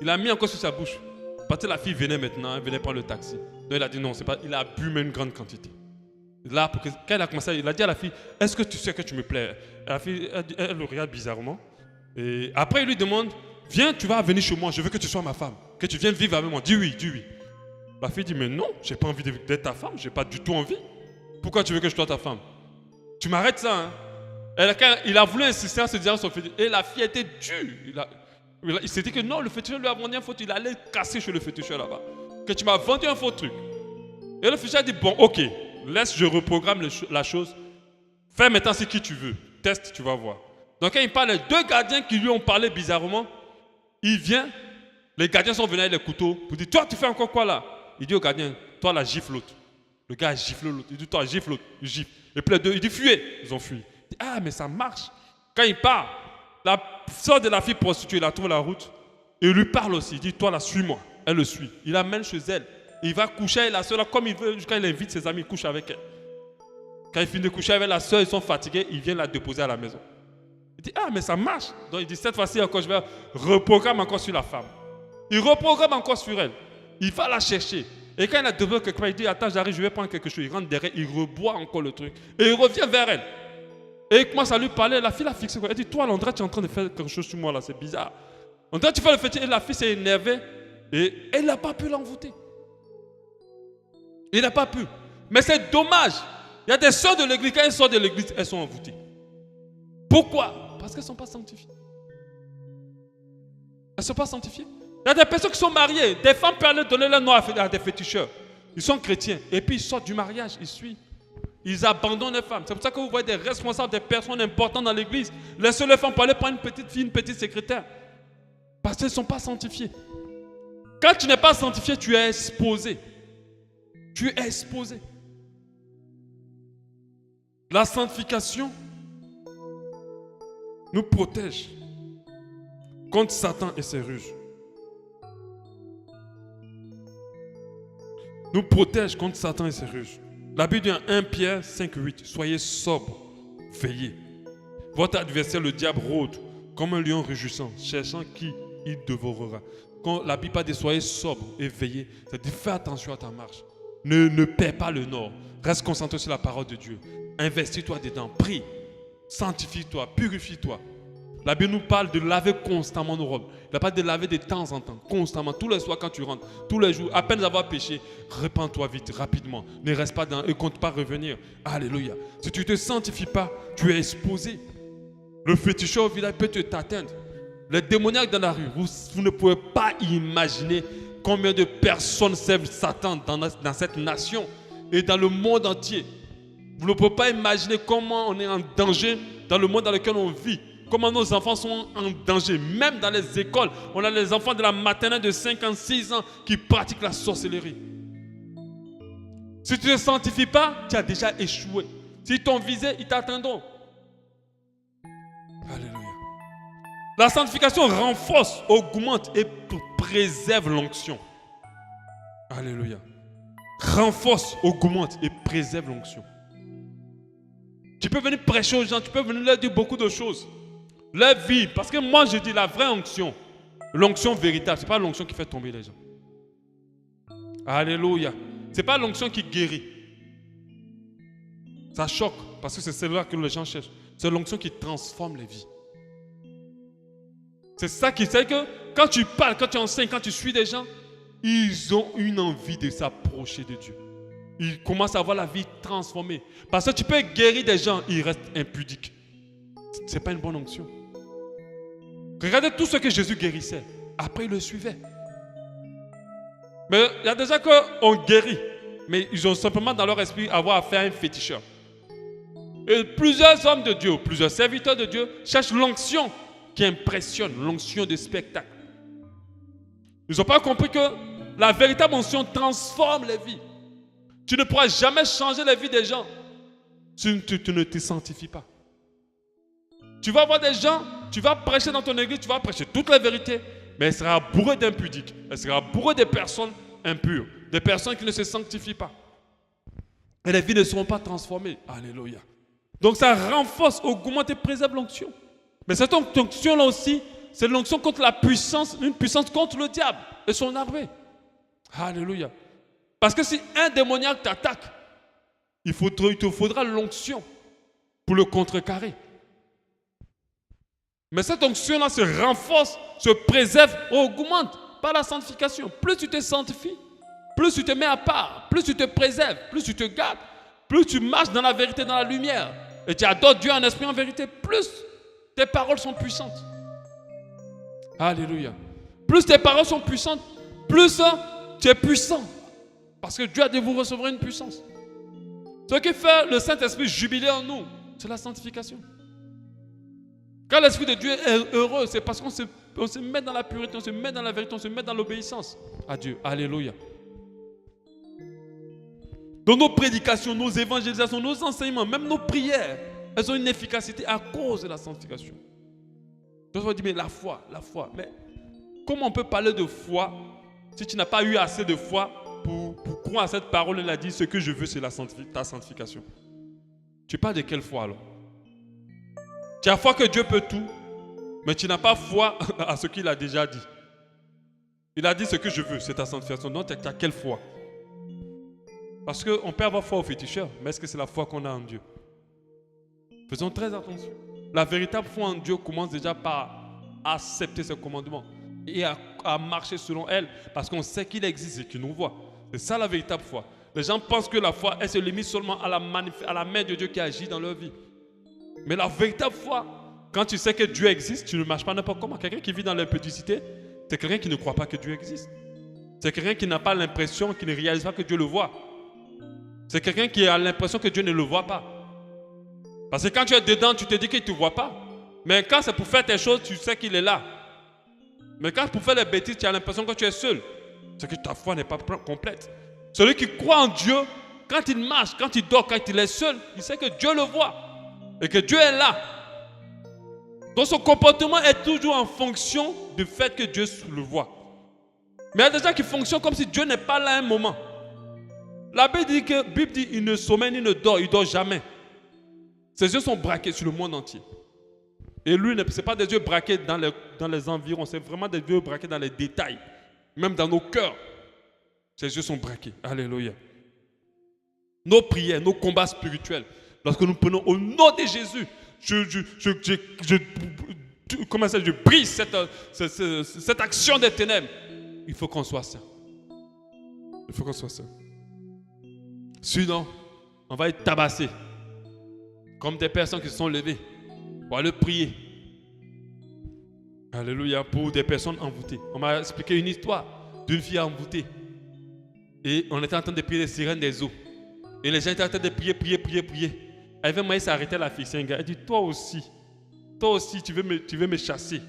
il a mis encore sur sa bouche. Parce que la fille venait maintenant, elle venait prendre le taxi. Donc il a dit non, c'est pas, il a bu même une grande quantité. Là, quand il a commencé, il a dit à la fille, est-ce que tu sais que tu me plais? Et la fille, elle le regarde bizarrement. Et après, il lui demande, viens, tu vas venir chez moi, je veux que tu sois ma femme. Que tu viennes vivre avec moi. Dis oui, dis oui. La fille dit, mais non, je n'ai pas envie d'être ta femme, je n'ai pas du tout envie. Pourquoi tu veux que je sois ta femme? Tu m'arrêtes ça, hein? Et quand il a voulu insister à se dire à son féticheur, et la fille était dure. Il s'est dit que non, le féticheur lui a vendu un faux truc, il allait casser chez le féticheur là-bas. Que tu m'as vendu un faux truc. Et le féticheur a dit, bon, ok. Laisse, je reprogramme la chose. Fais maintenant ce que tu veux. Teste, tu vas voir. Donc quand il parle, les deux gardiens qui lui ont parlé bizarrement, il vient, les gardiens sont venus avec les couteaux pour dire, toi tu fais encore quoi là? Il dit au gardien, toi la gifle l'autre. Le gars gifle l'autre. Il dit, toi gifle l'autre. Il gifle. Et puis les deux, il dit, fuyez. Ils ont fui. Il dit, ah mais ça marche. Quand il part, la soeur de la fille prostituée, il a trouvé la route. Et il lui parle aussi. Il dit, toi là, suis-moi. Elle le suit. Il l'amène chez elle. Il va coucher avec la soeur, comme il veut, quand il invite ses amis, il couche avec elle. Quand il finit de coucher avec la soeur, ils sont fatigués, il vient la déposer à la maison. Il dit, ah, mais ça marche. Donc il dit, cette fois-ci encore, je vais reprogrammer encore sur la femme. Il reprogramme encore sur elle. Il va la chercher. Et quand il a développé quelque part, il dit, attends, j'arrive, je vais prendre quelque chose. Il rentre derrière, il reboit encore le truc. Et il revient vers elle. Et il commence à lui parler. La fille l'a fixé. Elle dit, toi, Landra, tu es en train de faire quelque chose sur moi là, c'est bizarre. André, tu fais le fétiche. Et la fille s'est énervée. Et elle n'a pas pu l'envoûter. Il n'a pas pu. Mais c'est dommage. Il y a des sœurs de l'église, quand elles sortent de l'église, elles sont envoûtées. Pourquoi? Parce qu'elles ne sont pas sanctifiées. Elles ne sont pas sanctifiées. Il y a des personnes qui sont mariées. Des femmes peuvent aller donner leur nom à des féticheurs. Ils sont chrétiens. Et puis ils sortent du mariage. Ils suivent. Ils abandonnent les femmes. C'est pour ça que vous voyez des responsables, des personnes importantes dans l'église. Laissez les femmes pour aller prendre une petite fille, une petite secrétaire. Parce qu'elles ne sont pas sanctifiées. Quand tu n'es pas sanctifié, tu es exposé. Tu es exposé. La sanctification nous protège contre Satan et ses ruses. Nous protège contre Satan et ses ruses. La Bible dit en 1 Pierre 5,8, soyez sobres, veillez. Votre adversaire, le diable, rôde comme un lion rugissant, cherchant qui il dévorera. Quand la Bible dit soyez sobres et veillez, ça dit fais attention à ta marche. Ne perds pas le nord. Reste concentré sur la parole de Dieu. Investis-toi dedans. Prie. Sanctifie-toi. Purifie-toi. La Bible nous parle de laver constamment nos robes. Il n'a pas de laver de temps en temps, constamment, tous les soirs quand tu rentres, tous les jours, à peine avoir péché, repens-toi vite, rapidement. Ne reste pas dans et compte pas revenir. Alléluia. Si tu ne te sanctifies pas, tu es exposé. Le féticheur au village peut t'atteindre. Les démoniaques dans la rue, vous ne pouvez pas imaginer combien de personnes servent Satan dans cette nation et dans le monde entier. Vous ne pouvez pas imaginer comment on est en danger dans le monde dans lequel on vit. Comment nos enfants sont en danger. Même dans les écoles, on a les enfants de la maternelle de 56 ans qui pratiquent la sorcellerie. Si tu ne te sanctifies pas, tu as déjà échoué. Si t'ont visé, ils t'atteindront. Alléluia. La sanctification renforce, augmente et préserve l'onction. Alléluia. Renforce, augmente et préserve l'onction. Tu peux venir prêcher aux gens, tu peux venir leur dire beaucoup de choses. Leur vie, parce que moi je dis la vraie onction, l'onction véritable, ce n'est pas l'onction qui fait tomber les gens. Alléluia. Ce n'est pas l'onction qui guérit. Ça choque, parce que c'est celle-là que les gens cherchent. C'est l'onction qui transforme les vies. C'est ça qui fait que quand tu parles, quand tu enseignes, quand tu suis des gens, ils ont une envie de s'approcher de Dieu. Ils commencent à avoir la vie transformée. Parce que tu peux guérir des gens, ils restent impudiques. Ce n'est pas une bonne onction. Regardez tout ce que Jésus guérissait. Après, il le suivait. Mais il y a des gens qu'on guérit, mais ils ont simplement dans leur esprit avoir affaire à un féticheur. Et plusieurs hommes de Dieu, plusieurs serviteurs de Dieu cherchent l'onction qui impressionne, l'onction de spectacle. Ils n'ont pas compris que la véritable onction transforme les vies. Tu ne pourras jamais changer la vie des gens si tu ne te sanctifies pas. Tu vas voir des gens, tu vas prêcher dans ton église, tu vas prêcher toute la vérité, mais elle sera bourrée d'impudiques, elle sera bourrée de personnes impures, des personnes qui ne se sanctifient pas. Et les vies ne seront pas transformées. Alléluia. Donc ça renforce, augmente et préserve l'onction. Mais cette onction-là aussi, c'est l'onction contre la puissance, une puissance contre le diable et son armée. Alléluia. Parce que si un démoniaque t'attaque, il te faudra l'onction pour le contrecarrer. Mais cette onction-là se renforce, se préserve, augmente par la sanctification. Plus tu te sanctifies, plus tu te mets à part, plus tu te préserves, plus tu te gardes, plus tu marches dans la vérité, dans la lumière, et tu adores Dieu en esprit en vérité, plus tes paroles sont puissantes. Alléluia. Plus tes paroles sont puissantes, plus tu es puissant. Parce que Dieu a dit vous recevrez une puissance. Ce qui fait le Saint-Esprit jubiler en nous, c'est la sanctification. Quand l'Esprit de Dieu est heureux, c'est parce qu'on se met dans la pureté, on se met dans la vérité, on se met dans l'obéissance à Dieu. Alléluia. Dans nos prédications, nos évangélisations, nos enseignements, même nos prières, elles ont une efficacité à cause de la sanctification. Je vous dis, mais la foi. Mais comment on peut parler de foi si tu n'as pas eu assez de foi pour croire à cette parole? Elle a dit, ce que je veux, c'est ta sanctification. Tu parles de quelle foi alors? Tu as foi que Dieu peut tout, mais tu n'as pas foi à ce qu'il a déjà dit. Il a dit ce que je veux, c'est ta sanctification. Donc, tu as quelle foi? Parce qu'on peut avoir foi au féticheur, mais est-ce que c'est la foi qu'on a en Dieu? Faisons très attention. La véritable foi en Dieu commence déjà par accepter ses commandements et à marcher selon elle, parce qu'on sait qu'il existe et qu'il nous voit. C'est ça la véritable foi. Les gens pensent que la foi, elle se limite seulement à la main de Dieu qui agit dans leur vie. Mais la véritable foi, quand tu sais que Dieu existe, tu ne marches pas n'importe comment. Quelqu'un qui vit dans l'impudicité, c'est quelqu'un qui ne croit pas que Dieu existe. C'est quelqu'un qui n'a pas l'impression, qui ne réalise pas que Dieu le voit. C'est quelqu'un qui a l'impression que Dieu ne le voit pas. Parce que quand tu es dedans, tu te dis qu'il ne te voit pas. Mais quand c'est pour faire tes choses, tu sais qu'il est là. Mais quand c'est pour faire les bêtises, tu as l'impression que tu es seul. C'est que ta foi n'est pas complète. Celui qui croit en Dieu, quand il marche, quand il dort, quand il est seul, il sait que Dieu le voit. Et que Dieu est là. Donc son comportement est toujours en fonction du fait que Dieu le voit. Mais il y a des gens qui fonctionnent comme si Dieu n'est pas là à un moment. La Bible dit il ne sommeille ni ne dort, il ne dort jamais. Ses yeux sont braqués sur le monde entier. Et lui, ce n'est pas des yeux braqués dans les environs, c'est vraiment des yeux braqués dans les détails. Même dans nos cœurs. Ses yeux sont braqués. Alléluia. Nos prières, nos combats spirituels, lorsque nous prenons au nom de Jésus, je comment ça, je brise cette action des ténèbres. Il faut qu'on soit saint. Il faut qu'on soit saint. Sinon, on va être tabassé. Comme des personnes qui se sont levées pour aller prier. Alléluia, pour des personnes envoûtées. On m'a expliqué une histoire d'une fille envoûtée. Et on était en train de prier les sirènes des eaux. Et les gens étaient en train de prier. Elle avait moyen s'arrêter la fille. C'est un gars. Elle dit, toi aussi, tu veux me chasser.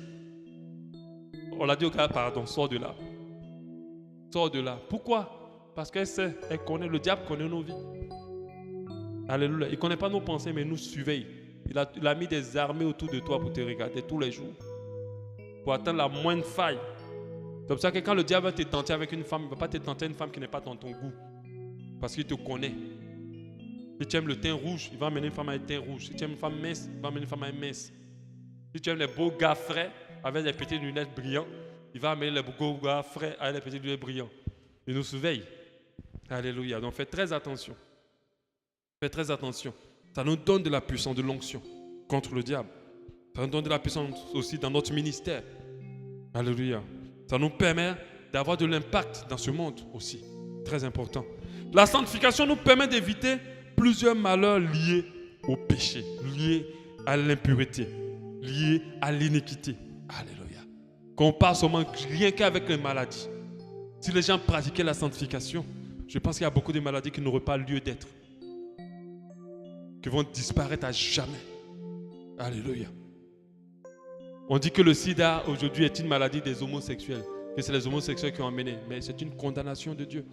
On l'a dit au gars, pardon, sors de là. Sors de là. Pourquoi? Parce qu'elle sait, elle connaît, le diable connaît nos vies. Alléluia. Il ne connaît pas nos pensées, mais il nous surveille. Il a mis des armées autour de toi pour te regarder tous les jours. Pour atteindre la moindre faille. C'est pour ça que quand le diable va te tenter avec une femme, il ne va pas te tenter une femme qui n'est pas dans ton goût. Parce qu'il te connaît. Si tu aimes le teint rouge, il va amener une femme avec teint rouge. Si tu aimes une femme mince, il va amener une femme avec mince. Si tu aimes les beaux gars frais avec des petites lunettes brillantes, il va amener les beaux gars frais avec des petites lunettes brillantes. Il nous surveille. Alléluia. Donc faites très attention. Faites très attention. Ça nous donne de la puissance, de l'onction contre le diable. Ça nous donne de la puissance aussi dans notre ministère. Alléluia. Ça nous permet d'avoir de l'impact dans ce monde aussi. Très important. La sanctification nous permet d'éviter plusieurs malheurs liés au péché, liés à l'impureté, liés à l'iniquité. Alléluia. Quand on parle seulement rien qu'avec les maladies. Si les gens pratiquaient la sanctification, je pense qu'il y a beaucoup de maladies qui n'auraient pas lieu d'être. Qui vont disparaître à jamais. Alléluia. On dit que le sida aujourd'hui est une maladie des homosexuels. Que c'est les homosexuels qui ont amené. Mais c'est une condamnation de Dieu.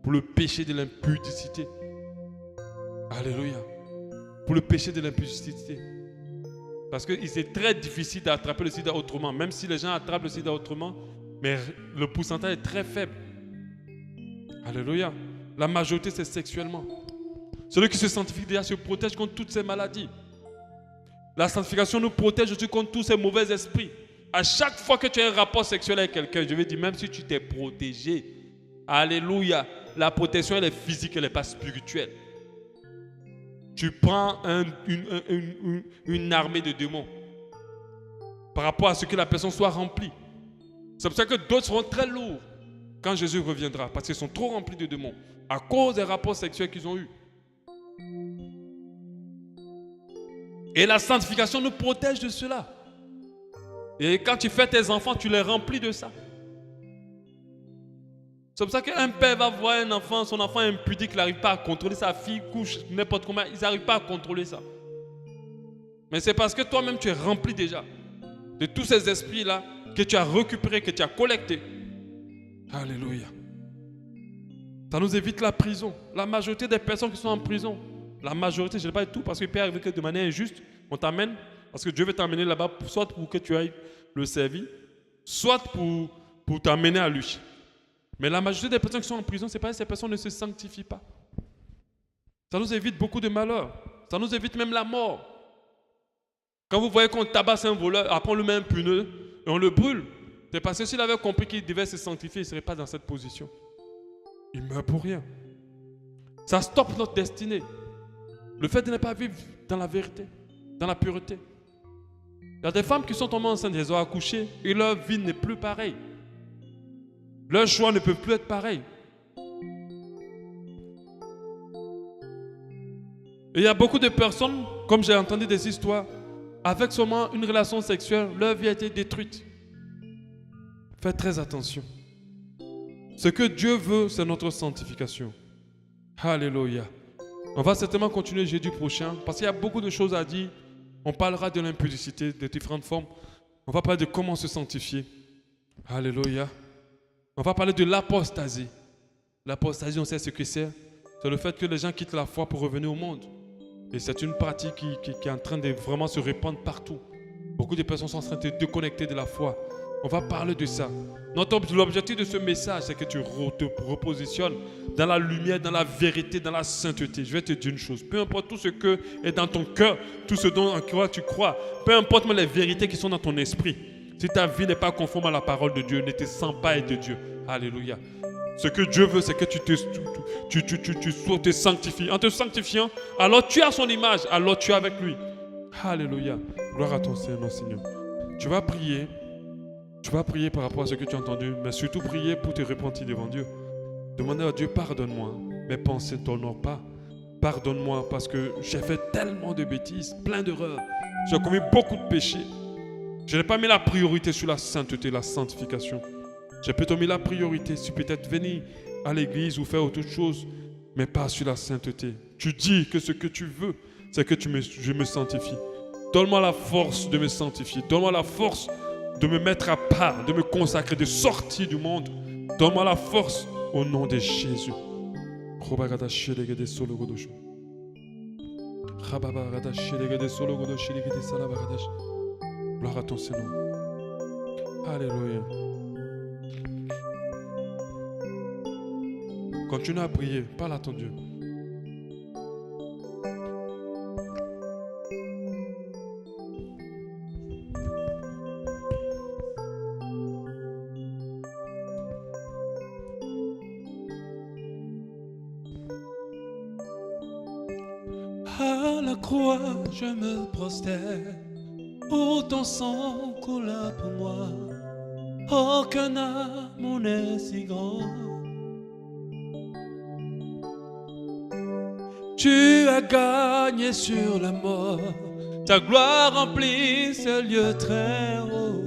Pour le péché de l'impudicité. Alléluia. Pour le péché de l'impudicité. Parce que c'est très difficile d'attraper le sida autrement. Même si les gens attrapent le sida autrement, mais le pourcentage est très faible. Alléluia. La majorité, c'est sexuellement. Celui qui se sanctifie déjà se protège contre toutes ces maladies. La sanctification nous protège aussi contre tous ces mauvais esprits. À chaque fois que tu as un rapport sexuel avec quelqu'un, je veux dire, même si tu t'es protégé, alléluia, la protection elle est physique, elle n'est pas spirituelle. Tu prends une armée de démons par rapport à ce que la personne soit remplie. C'est pour ça que d'autres seront très lourds quand Jésus reviendra, parce qu'ils sont trop remplis de démons à cause des rapports sexuels qu'ils ont eus. Et la sanctification nous protège de cela. Et quand tu fais tes enfants, tu les remplis de ça. C'est pour ça qu'un père va voir un enfant, son enfant est impudique, il n'arrive pas à contrôler sa fille, couche n'importe comment, ils n'arrivent pas à contrôler ça. Mais c'est parce que toi-même tu es rempli déjà de tous ces esprits-là que tu as récupérés, que tu as collectés. Alléluia. Ça nous évite la prison. La majorité des personnes qui sont en prison, la majorité, je ne sais pas tout, parce qu'il peut arriver que de manière injuste, on t'amène, parce que Dieu veut t'amener là-bas, soit pour que tu ailles le servir, soit pour t'amener à lui. Mais la majorité des personnes qui sont en prison, c'est parce que ces personnes ne se sanctifient pas. Ça nous évite beaucoup de malheurs. Ça nous évite même la mort. Quand vous voyez qu'on tabasse un voleur, après on lui met un pneu et on le brûle, c'est parce que s'il avait compris qu'il devait se sanctifier, il ne serait pas dans cette position. Il meurt pour rien. Ça stoppe notre destinée. Le fait de ne pas vivre dans la vérité, dans la pureté. Il y a des femmes qui sont tombées enceintes, elles ont accouché et leur vie n'est plus pareille. Leurs choix ne peuvent plus être pareils. Et il y a beaucoup de personnes, comme j'ai entendu des histoires, avec seulement une relation sexuelle, leur vie a été détruite. Faites très attention. Ce que Dieu veut, c'est notre sanctification. Alléluia. On va certainement continuer jeudi prochain, parce qu'il y a beaucoup de choses à dire. On parlera de l'impudicité, de différentes formes. On va parler de comment se sanctifier. Alléluia. On va parler de l'apostasie. L'apostasie, on sait ce que c'est. C'est le fait que les gens quittent la foi pour revenir au monde. Et c'est une pratique qui est en train de vraiment se répandre partout. Beaucoup de personnes sont en train de se déconnecter de la foi. On va parler de ça. L'objectif de ce message, c'est que tu te repositionnes dans la lumière, dans la vérité, dans la sainteté. Je vais te dire une chose. Peu importe tout ce que est dans ton cœur, tout ce dont en quoi tu crois, peu importe les vérités qui sont dans ton esprit. Si ta vie n'est pas conforme à la parole de Dieu, ne te sens pas être de Dieu. Alléluia. Ce que Dieu veut, c'est que tu te sanctifies. En te sanctifiant, alors tu as son image, alors tu es avec lui. Alléluia. Gloire à ton Seigneur, Seigneur. Tu vas prier. Tu vas prier par rapport à ce que tu as entendu, mais surtout prier pour te repentir devant Dieu. Demander à Dieu, pardonne-moi. Mes pensées ne t'honorent pas. Pardonne-moi parce que j'ai fait tellement de bêtises, plein d'erreurs. J'ai commis beaucoup de péchés. Je n'ai pas mis la priorité sur la sainteté, la sanctification. J'ai plutôt mis la priorité sur peut-être venir à l'église ou faire autre chose, mais pas sur la sainteté. Tu dis que ce que tu veux, c'est que je me sanctifie. Donne-moi la force de me sanctifier. Donne-moi la force de me mettre à part, de me consacrer, de sortir du monde. Donne-moi la force au nom de Jésus. Gloire à ton Seigneur. Alléluia. Continue à prier, parle à ton Dieu. À la croix, je me prosterne, pour ton sang coula pour moi. Aucun amour n'est si grand. Tu as gagné sur la mort, ta gloire remplit ce lieu très haut.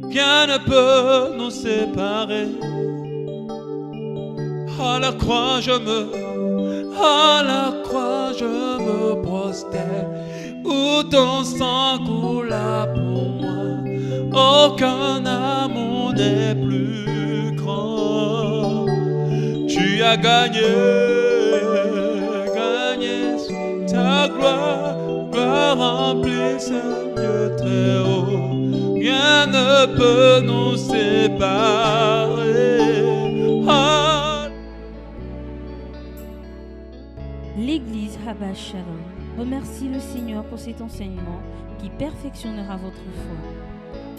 Rien ne peut nous séparer. À la croix, je me prosterne, où ton sang coula pour moi. Aucun amour n'est plus grand. Tu as gagné ta gloire remplit ce lieu très haut. Rien ne peut nous séparer. L'Église Habas Shalom remercie le Seigneur pour cet enseignement qui perfectionnera votre foi.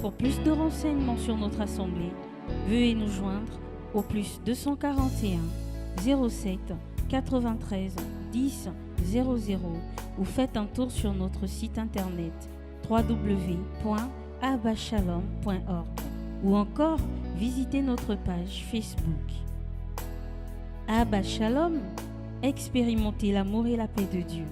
Pour plus de renseignements sur notre assemblée, veuillez nous joindre au plus 241 07 93 10 00 ou faites un tour sur notre site internet www.habashalom.org ou encore visitez notre page Facebook. Habas Shalom, expérimentez l'amour et la paix de Dieu.